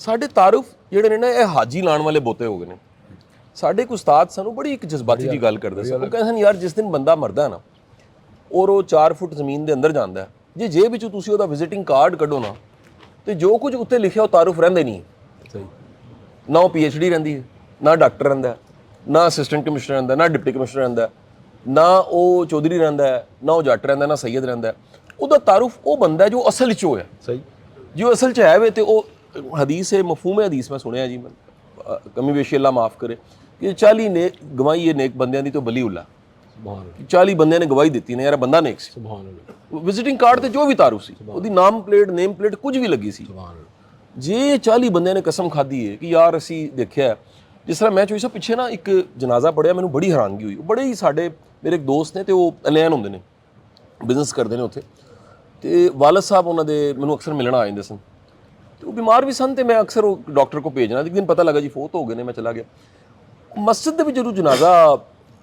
ਸਾਡੇ ਤਾਰੁਫ ਜਿਹੜੇ ਨੇ ਨਾ ਇਹ ਹਾਜੀ ਲਾਉਣ ਵਾਲੇ ਬੋਤੇ ਹੋ ਗਏ ਨੇ। ਸਾਡੇ ਇੱਕ ਉਸਤਾਦ ਸਾਨੂੰ ਬੜੀ ਇੱਕ ਜਜ਼ਬਾਤੀ ਜੀ ਗੱਲ ਕਰਦੇ ਸੀ, ਉਹ ਕਹਿੰਦੇ ਸਨ ਯਾਰ ਜਿਸ ਦਿਨ ਬੰਦਾ ਮਰਦਾ ਨਾ ਔਰ ਉਹ 4 ਫੁੱਟ ਜ਼ਮੀਨ ਦੇ ਅੰਦਰ ਜਾਂਦਾ ਹੈ, ਜੇ ਜੇਬ ਵਿੱਚੋਂ ਤੁਸੀਂ ਉਹਦਾ ਵਿਜ਼ਿਟਿੰਗ ਕਾਰਡ ਕੱਢੋ ਨਾ, ਤੇ ਜੋ ਕੁਝ ਉੱਤੇ ਲਿਖਿਆ ਉਹ ਤਾਰੁਫ ਰਹਿੰਦੇ ਨਹੀਂ। ਸਹੀ ਨਾ ਉਹ PhD ਰਹਿੰਦੀ ਹੈ, ਨਾ ਡਾਕਟਰ ਰਹਿੰਦਾ, ਨਾ ਅਸਿਸਟੈਂਟ ਕਮਿਸ਼ਨਰ ਰਹਿੰਦਾ, ਨਾ ਡਿਪਟੀ ਕਮਿਸ਼ਨਰ ਰਹਿੰਦਾ। ਨਾ ਉਹ ਚੌਧਰੀ ਰਹਿੰਦਾ ਹੈ, ਨਾ ਉਹ ਜੱਟ ਰਹਿੰਦਾ, ਨਾ ਸੈਯਦ ਰਹਿੰਦਾ, ਉਹਦਾ ਤਾਰੁਫ ਉਹ ਬੰਦਾ ਜੋ ਅਸਲ 'ਚ ਉਹ ਹੈ। ਸਹੀ, ਜੋ ਅਸਲ 'ਚ ਹੈ ਵੇ ਤੇ ਉਹ ਹਦੀਸ ਹੈ, ਮਫਹੂਮ ਹੈ ਹਦੀਸ, ਮੈਂ ਸੁਣਿਆ ਜੀ, ਕਮੀ ਬੇਸ਼ੀ ਅੱਲਾ ਮਾफ़ ਕਰੇ, ਕਿ 40 ਨੇ ਗਵਾਹੀ ਹੈ ਨੇਕ ਬੰਦਿਆਂ ਦੀ, ਤੋਂ ਬਲੀ ਉੱਲਾ, ਸੁਭਾਨ ਅੱਲਾਹ, 40 ਬੰਦਿਆਂ ਨੇ ਗਵਾਹੀ ਦਿੱਤੀ ਨੇ ਯਾਰ ਬੰਦਾ ਨੇਕ ਸੀ। ਸੁਭਾਨ ਅੱਲਾਹ, ਵਿਜ਼ਿਟਿੰਗ ਕਾਰਡ ਤੇ ਜੋ ਵੀ ਤਾਰੁਫ ਸੀ, ਉਹਦੀ ਨਾਮ ਪਲੇਟ, ਨੇਮ ਪਲੇਟ ਕੁਝ ਵੀ ਲੱਗੀ ਸੀ। ਸੁਭਾਨ ਅੱਲਾਹ। ਜੇ 40 ਬੰਦਿਆਂ ਨੇ ਕਸਮ ਖਾਧੀ ਹੈ ਕਿ ਯਾਰ ਅਸੀਂ ਦੇਖਿਆ, ਜਿਸ ਤਰ੍ਹਾਂ ਮੈਂ ਚੋਈ ਸਾਹਿਬ ਪਿੱਛੇ ਨਾ ਇੱਕ ਜਨਾਜ਼ਾ ਪੜਿਆ, ਮੈਨੂੰ ਬੜੀ ਹੈਰਾਨਗੀ ਹੋਈ। ਬੜੇ ਹੀ ਸਾਡੇ ਮੇਰੇ ਇੱਕ ਦੋਸਤ ਨੇ ਤੇ ਉਹ ਅਲੈਨ ਹੁੰਦੇ ਨੇ, ਬਿਜ਼ਨਸ ਕਰਦੇ ਨੇ ਉੱਥੇ, ਤੇ ਵਾਲਦ ਸਾਹਿਬ ਉਹਨਾਂ ਦੇ ਮੈਨੂੰ ਅਕਸਰ ਮਿਲਣ ਆ ਜਾਂਦੇ ਸਨ, ਤੇ ਉਹ ਬਿਮਾਰ ਵੀ ਸਨ, ਤੇ ਮੈਂ ਅਕਸਰ ਉਹ ਡਾਕਟਰ ਕੋ ਭੇਜਣਾ। ਇੱਕ ਦਿਨ ਪਤਾ ਲੱਗਾ ਜੀ ਫੌਤ ਹੋ ਗਏ ਨੇ, ਮੈਂ ਚਲਾ ਗਿਆ ਮਸਜਿਦ ਦੇ ਵਿੱਚ। ਜਦੋਂ ਜਨਾਜ਼ਾ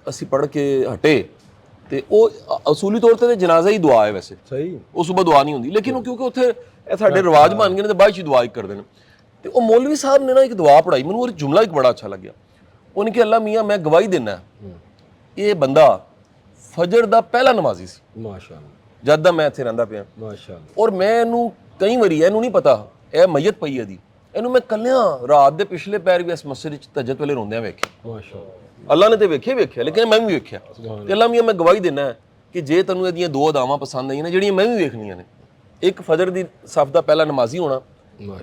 ਅਸੀਂ ਪੜ੍ਹ ਕੇ ਹਟੇ, ਤੇ ਉਹ ਅਸੂਲੀ ਤੌਰ ਤੇ ਜਨਾਜ਼ਾ ਹੀ ਦੁਆ ਹੈ ਵੈਸੇ, ਸਹੀ, ਉਹ ਸੁਬਹ ਦੁਆ ਨਹੀਂ ਹੁੰਦੀ, ਲੇਕਿਨ ਉਹ ਕਿਉਂਕਿ ਉੱਥੇ ਇਹ ਸਾਡੇ ਰਿਵਾਜ ਬਣ ਗਏ ਨੇ ਤੇ ਬਾਅਦ 'ਚ ਦੁਆ ਹੀ ਕਰਦੇ ਨੇ। ਤੇ ਉਹ ਮੌਲਵੀ ਸਾਹਿਬ ਨੇ ਨਾ ਇੱਕ ਦੁਆ ਪੜਾਈ, ਮੈਨੂੰ ਉਹ ਜੁਮਲਾ ਇੱਕ ਬੜਾ ਅੱਛਾ ਲੱਗਿਆ। ਉਹਨੇ ਕਿ ਅੱਲਾ ਮੀਆਂ ਮੈਂ ਗਵਾਹੀ ਦੇਣਾ ਇਹ ਬੰਦਾ ਫਜਰ ਦਾ ਪਹਿਲਾ ਨਮਾਜ਼ੀ ਸੀ ਮਾਸ਼ਾ ਅੱਲਾਹ, ਜਦ ਦਾ ਮੈਂ ਇੱਥੇ ਰਹਿੰਦਾ ਪਿਆ, ਮਾਸ਼ਾ ਅੱਲਾਹ, ਔਰ ਮੈਂ ਇਹਨੂੰ ਕਈ ਵਾਰੀ, ਇਹਨੂੰ ਨਹੀਂ ਪਤਾ ਇਹ ਮਈਤ ਪਈ ਹੈ ਦੀ, ਇਹਨੂੰ ਮੈਂ ਕੱਲਿਆਂ ਰਾਤ ਦੇ ਪਿਛਲੇ ਪੈਰ ਵੀ ਇਸ ਮਸਜਿਦ ਵਿੱਚ ਤਹੱਜਦ ਵੇਲੇ ਰੋਂਦਿਆਂ ਵੇਖਿਆ। ਮਾਸ਼ਾ ਅੱਲਾਹ, ਅੱਲਾ ਨੇ ਤੇ ਵੇਖਿਆ, ਲੇਕਿਨ ਮੈਂ ਵੀ ਵੇਖਿਆ। ਤੇ ਅੱਲਾ ਮੀਆਂ ਮੈਂ ਗਵਾਹੀ ਦੇਣਾ ਕਿ ਜੇ ਤੈਨੂੰ ਇਹਦੀਆਂ ਦੋ ਅਦਾਵਾਂ ਪਸੰਦ ਆਈਆਂ ਨੇ, ਜਿਹੜੀਆਂ ਮੈਂ ਵੀ ਵੇਖਣੀਆਂ ਨੇ, ਇੱਕ ਫਜਰ ਦੀ ਸਫ ਦਾ ਪਹਿਲਾ ਨਮਾਜ਼ੀ ਹੋਣਾ,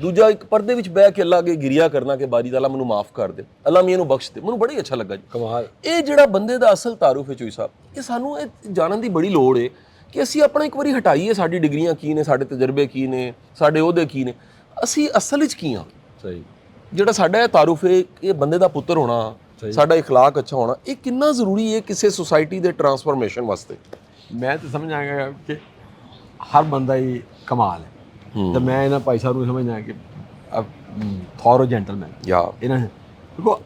ਦੂਜਾ ਇੱਕ ਪਰਦੇ ਵਿੱਚ ਬਹਿ ਕੇ ਅੱਲਾ ਅੱਗੇ ਗਿਰਿਆ ਕਰਨਾ ਕਿ ਬਾਰੀ ਤਾਲਾ ਮੈਨੂੰ ਮਾਫ ਕਰ ਦੇ, ਅੱਲਾ ਮੀਆਂ ਨੂੰ ਬਖਸ਼ ਦੇ। ਮੈਨੂੰ ਬੜਾ ਹੀ ਅੱਛਾ ਲੱਗਾ ਜੀ। ਕਮਾਲ। ਇਹ ਜਿਹੜਾ ਬੰਦੇ ਦਾ ਅਸਲ ਤਾਰੁਫ ਹੈ ਚੋਈ ਸਾਹਿਬ, ਇਹ ਸਾਨੂੰ ਇਹ ਜਾਣਨ ਦੀ ਬੜੀ ਲੋੜ ਹੈ ਕਿ ਅਸੀਂ ਆਪਣਾ ਇੱਕ ਵਾਰੀ ਹਟਾਈਏ ਸਾਡੀ ਡਿਗਰੀਆਂ ਕੀ ਨੇ, ਸਾਡੇ ਤਜਰਬੇ ਕੀ ਨੇ, ਸਾਡੇ ਅਹੁਦੇ ਕੀ ਨੇ, ਅਸੀਂ ਅਸਲ ਵਿੱਚ ਕੀ ਹਾਂ। ਸਹੀ, ਜਿਹੜਾ ਸਾਡਾ ਇਹ ਤਾਰੁਫ ਹੈ, ਇਹ ਬੰਦੇ ਦਾ ਪੁੱਤਰ ਹੋਣਾ, ਸਾਡਾ ਇਖਲਾਕ ਅੱਛਾ ਹੋਣਾ, ਇਹ ਕਿੰਨਾ ਜ਼ਰੂਰੀ ਹੈ ਕਿਸੇ ਸੁਸਾਇਟੀ ਦੇ ਟਰਾਂਸਫਰਮੇਸ਼ਨ ਵਾਸਤੇ। ਮੈਂ ਤਾਂ ਸਮਝ ਆ ਗਿਆ ਕਿ ਹਰ ਬੰਦਾ ਹੀ ਕਮਾਲ ਹੈ, ਤੇ ਮੈਂ ਇਹਨਾਂ ਭਾਈ ਸਾਹਿਬ ਨੂੰ ਸਮਝਦਾ ਕਿ ਥੋਰੋ ਜੈਂਟਲਮੈਨ ਇਹਨਾਂ ਦੇਖੋ,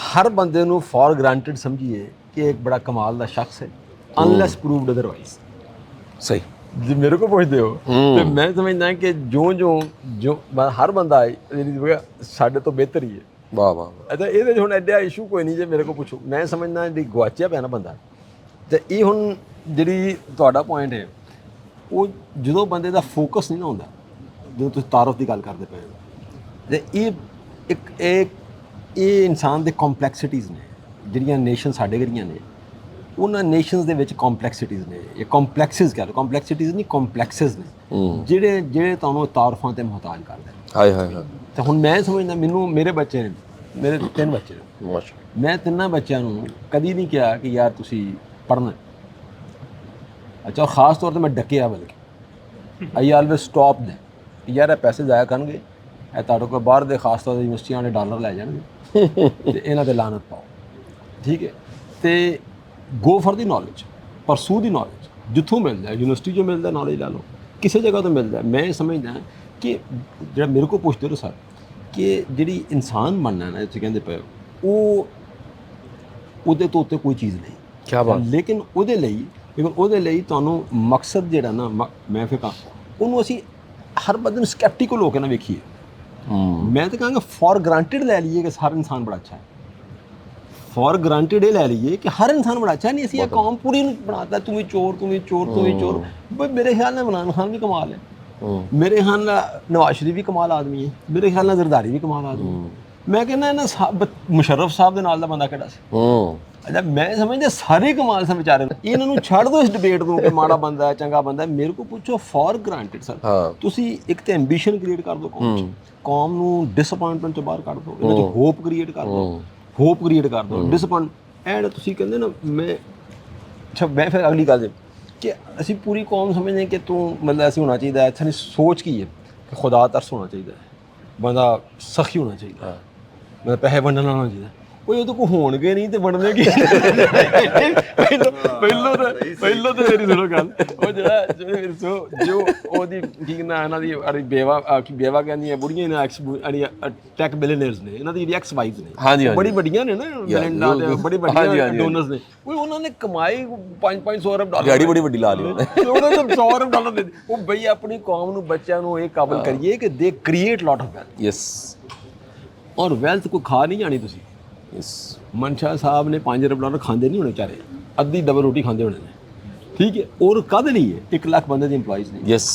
ਹਰ ਬੰਦੇ ਨੂੰ ਫॉर ਗ੍ਰਾਂਟਡ ਸਮਝੀਏ ਕਿ ਇੱਕ ਬੜਾ ਕਮਾਲ ਦਾ ਸ਼ਖਸ ਹੈ, ਅਨਲੈਸ ਪ੍ਰੂਵਡ ਅਦਰਵਾਈਜ਼। ਸਹੀ, ਜੇ ਮੇਰੇ ਕੋ ਪੁੱਛਦੇ ਹੋ ਤੇ ਮੈਂ ਸਮਝਦਾ ਕਿ ਜੋ ਹਰ ਬੰਦਾ ਹੈ ਸਾਡੇ ਤੋਂ ਬਿਹਤਰ ਹੀ ਹੈ। ਵਾਹ ਵਾਹ। ਅੱਛਾ, ਇਹਦੇ 'ਚ ਹੁਣ ਐਡਾ ਇਸ਼ੂ ਕੋਈ ਨਹੀਂ। ਜੇ ਮੇਰੇ ਕੋਲ ਪੁੱਛੋ, ਮੈਂ ਸਮਝਦਾ ਜਿਹੜੀ ਗਵਾਚਿਆ ਪਿਆ ਨਾ ਬੰਦਾ, ਤੇ ਇਹ ਹੁਣ ਜਿਹੜੀ ਤੁਹਾਡਾ ਪੁਆਇੰਟ ਹੈ, ਉਹ ਜਦੋਂ ਬੰਦੇ ਦਾ ਫੋਕਸ ਨਹੀਂ ਨਾ ਹੁੰਦਾ, ਜਦੋਂ ਤੁਸੀਂ ਤਾਰਫ ਦੀ ਗੱਲ ਕਰਦੇ ਪਏ ਹੋ, ਤੇ ਇਹ ਇਨਸਾਨ ਦੇ ਕੰਪਲੈਕਸਿਟੀਜ਼ ਨੇ, ਜਿਹੜੀਆਂ ਨੇਸ਼ਨ ਸਾਡੇ ਵਰਗੀਆਂ ਨੇ, ਉਹਨਾਂ ਨੇਸ਼ਨਸ ਦੇ ਵਿੱਚ ਕੰਪਲੈਕਸਿਟੀਜ਼ ਨੇ। ਇਹ ਕੰਪਲੈਕਸਿਸ ਕਹਿ ਲਓ, ਕੰਪਲੈਕਸਿਟੀਜ਼ ਨਹੀਂ, ਕੰਪਲੈਕਸਿਸ ਨੇ, ਜਿਹੜੇ ਤੁਹਾਨੂੰ ਤਾਰਫਾਂ ਤੇ ਮੁਹਤਾਜ ਕਰਦੇ ਨੇ। ਹਾਏ ਹਾਏ ਹਾਏ। ਤੇ ਹੁਣ ਮੈਂ ਸਮਝਦਾ, ਮੈਨੂੰ ਮੇਰੇ ਬੱਚੇ ਨੇ, ਮੇਰੇ 3 ਬੱਚੇ ਨੇ, ਮਾਸ਼ਾਅੱਲਾ। ਮੈਂ 3 ਬੱਚਿਆਂ ਨੂੰ ਕਦੀ ਨਹੀਂ ਕਿਹਾ ਕਿ ਯਾਰ ਤੁਸੀਂ ਪੜ੍ਹਨਾ। ਅੱਛਾ, ਖਾਸ ਤੌਰ ਤੇ ਮੈਂ ਡੱਕਿਆ, ਬਲਕਿ ਆਈ ਆਲਵੇਜ਼ ਸਟਾਪ ਦੇ, ਯਾਰ ਇਹ ਪੈਸੇ ਜ਼ਾਇਆ ਕਰਨਗੇ, ਇਹ ਤੁਹਾਡੇ ਕੋਲ ਬਾਹਰ ਦੇ ਖਾਸ ਤੌਰ ਤੇ ਯੂਨੀਵਰਸਿਟੀਆਂ ਵਾਲੇ ਡਾਲਰ ਲੈ ਜਾਣਗੇ ਤੇ ਇਹਨਾਂ ਤੇ ਲਾਨਤ ਪਾਓ, ਠੀਕ ਹੈ। ਤੇ go for the knowledge, pursue the knowledge, ਜਿੱਥੋਂ ਮਿਲਦਾ, ਯੂਨੀਵਰਸਿਟੀ 'ਚੋਂ ਮਿਲਦਾ ਨੌਲੇਜ ਲੈ ਲਓ, ਕਿਸੇ ਜਗ੍ਹਾ ਤੋਂ ਮਿਲਦਾ। ਮੈਂ ਸਮਝਦਾ ਕਿ ਜਿਹੜਾ ਮੇਰੇ ਕੋਲ ਪੁੱਛਦੇ ਹੋ ਸਰ, ਕਿ ਜਿਹੜੀ ਇਨਸਾਨ ਬਣਨਾ ਨਾ, ਤੁਸੀਂ ਕਹਿੰਦੇ ਪਏ ਹੋ, ਉਹਦੇ ਤੋਂ ਉੱਤੇ ਕੋਈ ਚੀਜ਼ ਨਹੀਂ। ਕੀ ਬਾਤ। ਲੇਕਿਨ ਉਹਦੇ ਲਈ ਤੁਹਾਨੂੰ ਮਕਸਦ ਜਿਹੜਾ ਨਾ, ਮੈਂ ਫਿਰ ਕਹਾਂ ਉਹਨੂੰ ਅਸੀਂ ਹਰ ਬੰਦੇ ਨੂੰ ਸਕੈਪਟੀਕਲ ਹੋ ਕੇ ਨਾ ਵੇਖੀਏ। ਮੈਂ ਤਾਂ ਕਹਾਂਗਾ ਫॉर ਗ੍ਰਾਂਟਡ ਲੈ ਲਈਏ ਕਿ ਹਰ ਇਨਸਾਨ ਬੜਾ ਅੱਛਾ ਹੈ। ਫॉर ਗ੍ਰਾਂਟਡ ਇਹ ਲੈ ਲਈਏ ਕਿ ਹਰ ਇਨਸਾਨ ਬੜਾ ਅੱਛਾ ਨਹੀਂ। ਅਸੀਂ ਇਹ ਕੌਮ ਪੂਰੀ ਨੂੰ ਬਣਾਤਾ, ਤੂੰ ਵੀ ਚੋਰ, ਤੂੰ ਵੀ ਚੋਰ, ਤੂੰ ਵੀ ਚੋਰ। ਬਈ ਮੇਰੇ ਖਿਆਲ ਨਾਲ ਇਮਰਾਨ ਖਾਨ ਵੀ ਕਮਾਲ ਹੈ, ਮੇਰੇ ਖਿਆਲ ਨਾਲ ਨਵਾਜ਼ ਸ਼ਰੀਫ ਵੀ ਕਮਾਲ ਆਦਮੀ ਹੈ, ਮੇਰੇ ਖਿਆਲ ਨਾਲ ਜ਼ਰਦਾਰੀ ਵੀ ਕਮਾਲ ਆਦਮੀ ਹੈ। ਮੈਂ ਕਹਿੰਦਾ ਇਹਨਾਂ ਮੁਸ਼ਰਫ ਸਾਹਿਬ ਦੇ ਨਾਲ ਦਾ ਬੰਦਾ ਕਿਹੜਾ ਸੀ? ਅੱਛਾ, ਮੈਂ ਸਮਝਦਾ ਸਾਰੇ ਕਮਾਲ ਸਨ ਵਿਚਾਰੇ। ਇਹਨਾਂ ਨੂੰ ਛੱਡ ਦਿਓ ਇਸ ਡਿਬੇਟ ਨੂੰ ਕਿ ਮਾੜਾ ਬੰਦਾ ਹੈ, ਚੰਗਾ ਬੰਦਾ ਹੈ। ਮੇਰੇ ਕੋਲ ਪੁੱਛੋ ਫॉर ਗ੍ਰਾਂਟਡ ਸਰ, ਤੁਸੀਂ ਇੱਕ ਤਾਂ ਐਂਬੀਸ਼ਨ ਕ੍ਰੀਏਟ ਕਰ ਦਿਓ ਕੌਮ 'ਚ, ਕੌਮ ਨੂੰ ਡਿਸਅਪਾਇੰਟਮੈਂਟ ਤੋਂ ਬਾਹਰ ਕੱਢ ਦਿਓ, ਇਹਨਾਂ 'ਚ ਹੋਪ ਕ੍ਰੀਏਟ ਕਰ ਦਿਓ, ਡਿਸਅਪਾਇੰਟ। ਐਂਡ ਤੁਸੀਂ ਕਹਿੰਦੇ ਨਾ, ਮੈਂ ਫਿਰ ਅਗਲੀ ਗੱਲ ਕਿ ਅਸੀਂ ਪੂਰੀ ਕੌਮ ਸਮਝਦੇ ਕਿ ਤੂੰ ਮਤਲਬ ਅਸੀਂ ਹੋਣਾ ਚਾਹੀਦਾ, ਇੱਥੇ ਸੋਚ ਕੀ ਹੈ ਕਿ ਖੁਦਾ ਤਰਸ ਹੋਣਾ ਚਾਹੀਦਾ, ਬੰਦਾ ਸਖੀ ਹੋਣਾ ਚਾਹੀਦਾ, ਮਤਲਬ ਪੈਸੇ ਵੰਡਣਾ ਹੋਣਾ ਚਾਹੀਦਾ। ਕੋਈ ਉਹਦੇ ਕੋਲ ਹੋਣਗੇ ਨਹੀਂ ਤੇ ਵੰਡਣੇ ਕੀ? ਪਹਿਲੋਂ ਤਾਂ ਮੇਰੀ ਸੁਣੋ ਗੱਲ, ਉਹ ਜਿਹੜਾ ਜੋ ਉਹਦੀ ਕੀ ਨਾ, ਇਹਨਾਂ ਦੀ ਬੇਵਾ ਕਹਿੰਦੀਆਂ ਬੁੜੀਆਂ ਨੇ, ਟੈਕ ਬਿਲੀਅਨਰਸ ਨੇ, ਇਹਨਾਂ ਦੀ ਜਿਹੜੀ ਐਕਸ ਵਾਈਫ ਨੇ, ਬੜੀ ਵੱਡੀਆਂ ਨੇ ਨਾ, ਮਿਲੈਂਡਾ ਦੇ ਬੜੀ ਵੱਡੀਆਂ ਡੋਨਰਸ ਨੇ, ਉਹਨਾਂ ਨੇ ਕਮਾਈ 500 ਅਰਬ ਡਾਲਰ, ਬੜੀ ਵੱਡੀ ਲਾ ਲਈ ਉਹਨੇ, 100 ਅਰਬ ਡਾਲਰ ਦੇ। ਉਹ ਬਈ ਆਪਣੀ ਕੌਮ ਨੂੰ, ਬੱਚਿਆਂ ਨੂੰ ਇਹ ਕਾਬਲ ਕਰੀਏ ਕਿ ਦੇ create lot of wealth. Yes, ਔਰ ਵੈਲਥ ਕੋਈ ਖਾ ਨਹੀਂ ਜਾਣੀ ਤੁਸੀਂ। ਮਨਸ਼ਾ ਸਾਹਿਬ ਨੇ 5 ਅਰਬ ਡਾਲਰ ਖਾਂਦੇ ਨਹੀਂ ਹੋਣੇ ਵਿਚਾਰੇ, ਅੱਧੀ ਡਬਲ ਰੋਟੀ ਖਾਂਦੇ ਹੋਣੇ ਨੇ, ਠੀਕ ਹੈ। ਔਰ ਕਦ ਲਈ ਹੈ 1 ਲੱਖ ਬੰਦੇ ਦੇ ਇੰਪਲਾਈਜ਼ ਨੇ। ਯੈਸ,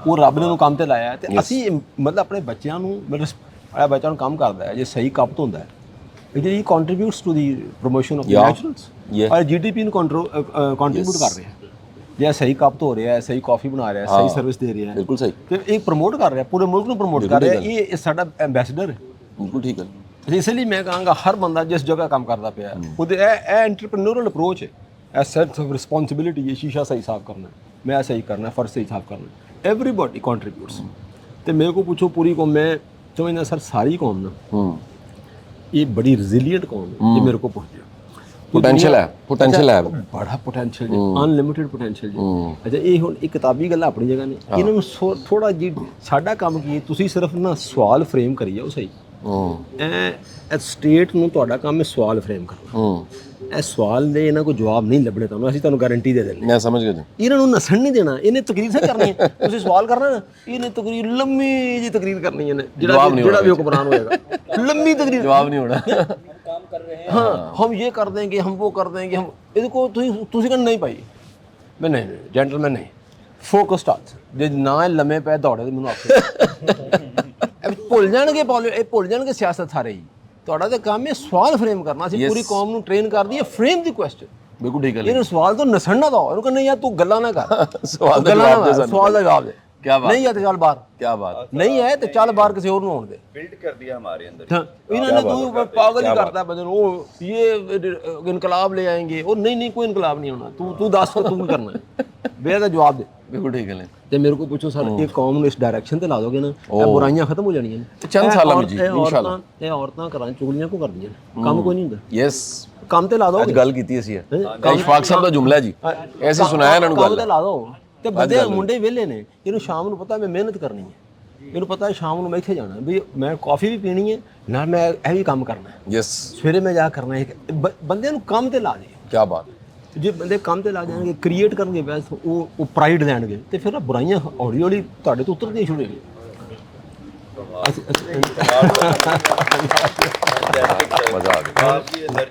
ਉਹ ਰੱਬ ਨੇ ਉਹਨੂੰ ਕੰਮ ਤੇ ਲਾਇਆ। ਤੇ ਅਸੀਂ ਮਤਲਬ ਆਪਣੇ ਬੱਚਿਆਂ ਨੂੰ, ਬੱਚਿਆਂ ਨੂੰ ਕੰਮ ਕਰਦਾ ਹੈ, ਜੇ ਸਹੀ ਕਾਬਤ ਹੁੰਦਾ ਹੈ ਇਹ ਕੰਟਰੀਬਿਊਟਸ to the promotion of Yeah. Naturals Yeah. ਔਰ ਜੀਡੀਪੀ ਨੂੰ ਕੰਟਰੀਬਿਊਟ ਕਰ ਰਿਹਾ ਹੈ ਜੇ ਸਹੀ ਕੱਪ ਧੋ ਰਿਹਾ ਹੈ, ਸਹੀ ਕਾਫੀ ਬਣਾ ਰਿਹਾ ਹੈ, ਸਹੀ ਸਰਵਿਸ ਦੇ ਰਿਹਾ ਹੈ, ਬਿਲਕੁਲ ਸਹੀ, ਤੇ ਇਹ ਪ੍ਰਮੋਟ ਕਰ ਰਿਹਾ, ਪੂਰੇ ਮੁਲਕ ਨੂੰ ਪ੍ਰਮੋਟ ਕਰ ਰਿਹਾ, ਇਹ ਸਾਡਾ ਐਂਬੈਸਡਰ ਹੈ। ਬਿਲਕੁਲ ਠੀਕ ਹੈ। ਇਸ ਲਈ ਮੈਂ ਕਹਾਂਗਾ ਹਰ ਬੰਦਾ ਜਿਸ ਜਗ੍ਹਾ ਕੰਮ ਕਰਦਾ ਪਿਆ ਉਹਦੇ ਇਹ ਐਂਟਰਪ੍ਰੀਨਿਓਰਲ ਅਪਰੋਚ ਹੈ, ਇਹ ਸੈਂਸ ਆਫ ਰਿਸਪੌਂਸਿਬਿਲਿਟੀ ਹੈ, ਸ਼ੀਸ਼ਾ ਸਹੀ ਸਾਫ਼ ਕਰਨਾ, ਮੈਂ ਸਹੀ ਕਰਨਾ, ਫਰਸ਼ ਸਹੀ ਸਾਫ਼ ਕਰਨਾ, ਐਵਰੀਬਾਡੀ ਕੰਟਰੀਬਿਊਟਸ। ਤੇ ਮੇਰੇ ਕੋ ਪੁੱਛੋ ਪੂਰੀ ਕੌਮ, ਮੈਂ ਸਮਝਦਾ ਸਰ ਸਾਰੀ ਕੌਮ ਨਾ ਇਹ ਬੜੀ ਰੈਜ਼ਿਲੀਐਂਟ ਕੌਮ ਹੈ, ਇਹ ਮੇਰੇ ਕੋ ਪੁੱਛਦੇ ਪੋਟੈਂਸ਼ੀਅਲ ਹੈ, ਪੋਟੈਂਸ਼ੀਅਲ ਹੈ, ਬੜਾ ਪੋਟੈਂਸ਼ੀਅਲ ਜੀ, ਅਨਲਿਮਿਟਿਡ ਪੋਟੈਂਸ਼ੀਅਲ ਜੀ। ਅੱਛਾ ਇਹ ਹੁਣ ਇੱਕ ਕਿਤਾਬੀ ਗੱਲ ਆਪਣੀ ਜਗ੍ਹਾ ਨੇ, ਇਹਨਾਂ ਨੂੰ ਥੋੜਾ ਜੀ ਸਾਡਾ ਕੰਮ ਕੀ ਹੈ, ਤੁਸੀਂ ਸਿਰਫ ਨਾ ਸਵਾਲ ਫਰੇਮ ਕਰੀ ਜਾਓ ਸਹੀ। ਇਹ ਸਟੇਟ ਨੂੰ ਤੁਹਾਡਾ ਕੰਮ ਹੈ ਸਵਾਲ ਫਰੇਮ ਕਰਨਾ, ਇਹ ਸਵਾਲ ਦੇ ਇਹਨਾਂ ਕੋਈ ਜਵਾਬ ਨਹੀਂ ਲੱਭਣੇ ਤੁਹਾਨੂੰ, ਅਸੀਂ ਤੁਹਾਨੂੰ ਗਾਰੰਟੀ ਦੇ ਦਿੰਦੇ। ਮੈਂ ਸਮਝ ਗਿਆ। ਇਹਨਾਂ ਨੂੰ ਨਸਣ ਨਹੀਂ ਦੇਣਾ, ਇਹਨੇ ਤਕਰੀਰ ਸੇ ਕਰਨੀ ਹੈ, ਤੁਸੀਂ ਸਵਾਲ ਕਰਨਾ ਨਾ, ਇਹਨੇ ਤਕਰੀਰ ਲੰਮੀ ਜੀ ਤਕਰੀਰ ਕਰਨੀ ਹੈ, ਜਿਹੜਾ ਵੀ ਹੁਕਮਰਾਨ ਹੋਏਗਾ ਲੰਮੀ ਤਕਰੀਰ, ਜਵਾਬ ਨਹੀਂ ਹੋਣਾ। हाँ हम ये कर देंगे, हम वो कर देंगे, हम ਇਹਦੇ ਤੁਸੀਂ ਕਹਿੰਦੇ ਨਹੀਂ ਭਾਈ, ਮੈਂ ਨਹੀਂ ਜੈਂਟਲਮੈਨ ਨਹੀਂ, ਫੋਕਸਡ ਹੱਥ ਜੇ ਨਾ ਲੰਮੇ ਪੈ ਦੌੜੇ ਤੇ ਮੈਨੂੰ ਆਖੇ ਭੁੱਲ ਜਾਣਗੇ, ਇਹ ਭੁੱਲ ਜਾਣਗੇ ਸਿਆਸਤ ਸਾਰੇ ਹੀ। ਤੁਹਾਡਾ ਤਾਂ ਕੰਮ ਹੈ ਸਵਾਲ ਫਰੇਮ ਕਰਨਾ, ਅਸੀਂ ਪੂਰੀ ਕੌਮ ਨੂੰ ਟ੍ਰੇਨ ਕਰਦੀ ਹੈ ਫਰੇਮ ਦੀ ਕੁਐਸਚਨ। ਬਿਲਕੁਲ ਠੀਕ ਹੈ। ਇਹਨੂੰ ਸਵਾਲ ਤੋਂ ਨਸਣ ਨਾ ਦੋ, ਇਹਨੂੰ ਕਹਿੰਦੇ ਯਾਰ ਤੂੰ ਗੱਲਾਂ ਨਾ ਕਰ, ਸਵਾਲ ਦਾ ਜਵਾਬ ਦੇ, ਸਵਾਲ ਦਾ ਜਵਾਬ ਦੇ। क्या बात, नहीं है तो चल बाहर, क्या बात, नहीं है तो चल बाहर किसी और होने दे। बिल्ड कर दिया हमारे अंदर। हाँ, इन्होंने तू पागल ही करता है बंदे को, वो ये इनकलाब ले आएंगे, और नहीं कोई इनकलाब नहीं होना, तू दस तू भी करना है, बेहद जवाब दे। बिल्कुल ठीक है। ਤੇ ਮੇਰੇ ਕੋਲ ਪੁੱਛੋ ਸਰ ਇਹ ਕੌਮ ਨੂੰ ਇਸ ਡਾਇਰੈਕਸ਼ਨ ਤੇ ਲਾ ਦੋਗੇ ਨਾ, ਇਹ ਬੁਰਾਈਆਂ ਖਤਮ ਹੋ ਜਾਣੀਆਂ ਨੇ ਚੰਦ ਸਾਲਾਂ ਵਿੱਚ ਇਨਸ਼ਾਅੱਲਾ। ਇਹ ਔਰਤਾਂ ਘਰਾਂ ਚੁਗਲੀਆਂ ਕੋ ਕਰਦੀਆਂ ਨੇ, ਕੰਮ ਕੋਈ ਨਹੀਂ ਹੁੰਦਾ। ਯੈਸ, ਕੰਮ ਤੇ ਲਾ ਦੋਗੇ। ਅੱਜ ਗੱਲ ਕੀਤੀ ਅਸੀਂ ਇਸ਼ਫਾਕ ਸਾਹਿਬ ਦਾ ਜੁਮਲਾ ਜੀ, ਐਸੇ ਸੁਣਾਇਆ ਇਹਨਾਂ ਨੂੰ ਕੰਮ ਗੱਲ। ਤੇ ਲਾ ਦੋ, ਤੇ ਬੰਦੇ ਮੁੰਡੇ ਵਿਹਲੇ ਨੇ, ਇਹਨੂੰ ਸ਼ਾਮ ਨੂੰ ਪਤਾ ਮੈਂ ਮਿਹਨਤ ਕਰਨੀ ਹੈ, ਇਹਨੂੰ ਪਤਾ ਸ਼ਾਮ ਨੂੰ ਮੈਂ ਇੱਥੇ ਜਾਣਾ ਵੀ ਮੈਂ ਕਾਫੀ ਵੀ ਪੀਣੀ ਹੈ ਨਾਲ, ਮੈਂ ਇਹ ਵੀ ਕੰਮ ਕਰਨਾ ਹੈ, ਯੈਸ, ਸਵੇਰੇ ਮੈਂ ਜਾ ਕਰਨਾ ਹੈ। ਬੰਦਿਆਂ ਨੂੰ ਕੰਮ ਤੇ ਲਾ ਦੇ। ਕੀ ਬਾਤ। ਜੇ ਬੰਦੇ ਕੰਮ ਤੇ ਲਾ ਜਾਣਗੇ, ਕ੍ਰੀਏਟ ਕਰਨਗੇ, ਬਸ ਉਹ ਪ੍ਰਾਈਡ ਲੈਣਗੇ, ਤੇ ਫਿਰ ਬੁਰਾਈਆਂ ਹੌਲੀ ਹੌਲੀ ਤੁਹਾਡੇ ਤੋਂ ਉਤਰਦੀਆਂ ਸ਼ੁਰੂ ਹੋ ਮਜ਼ਾ ਆ ਗਿਆ।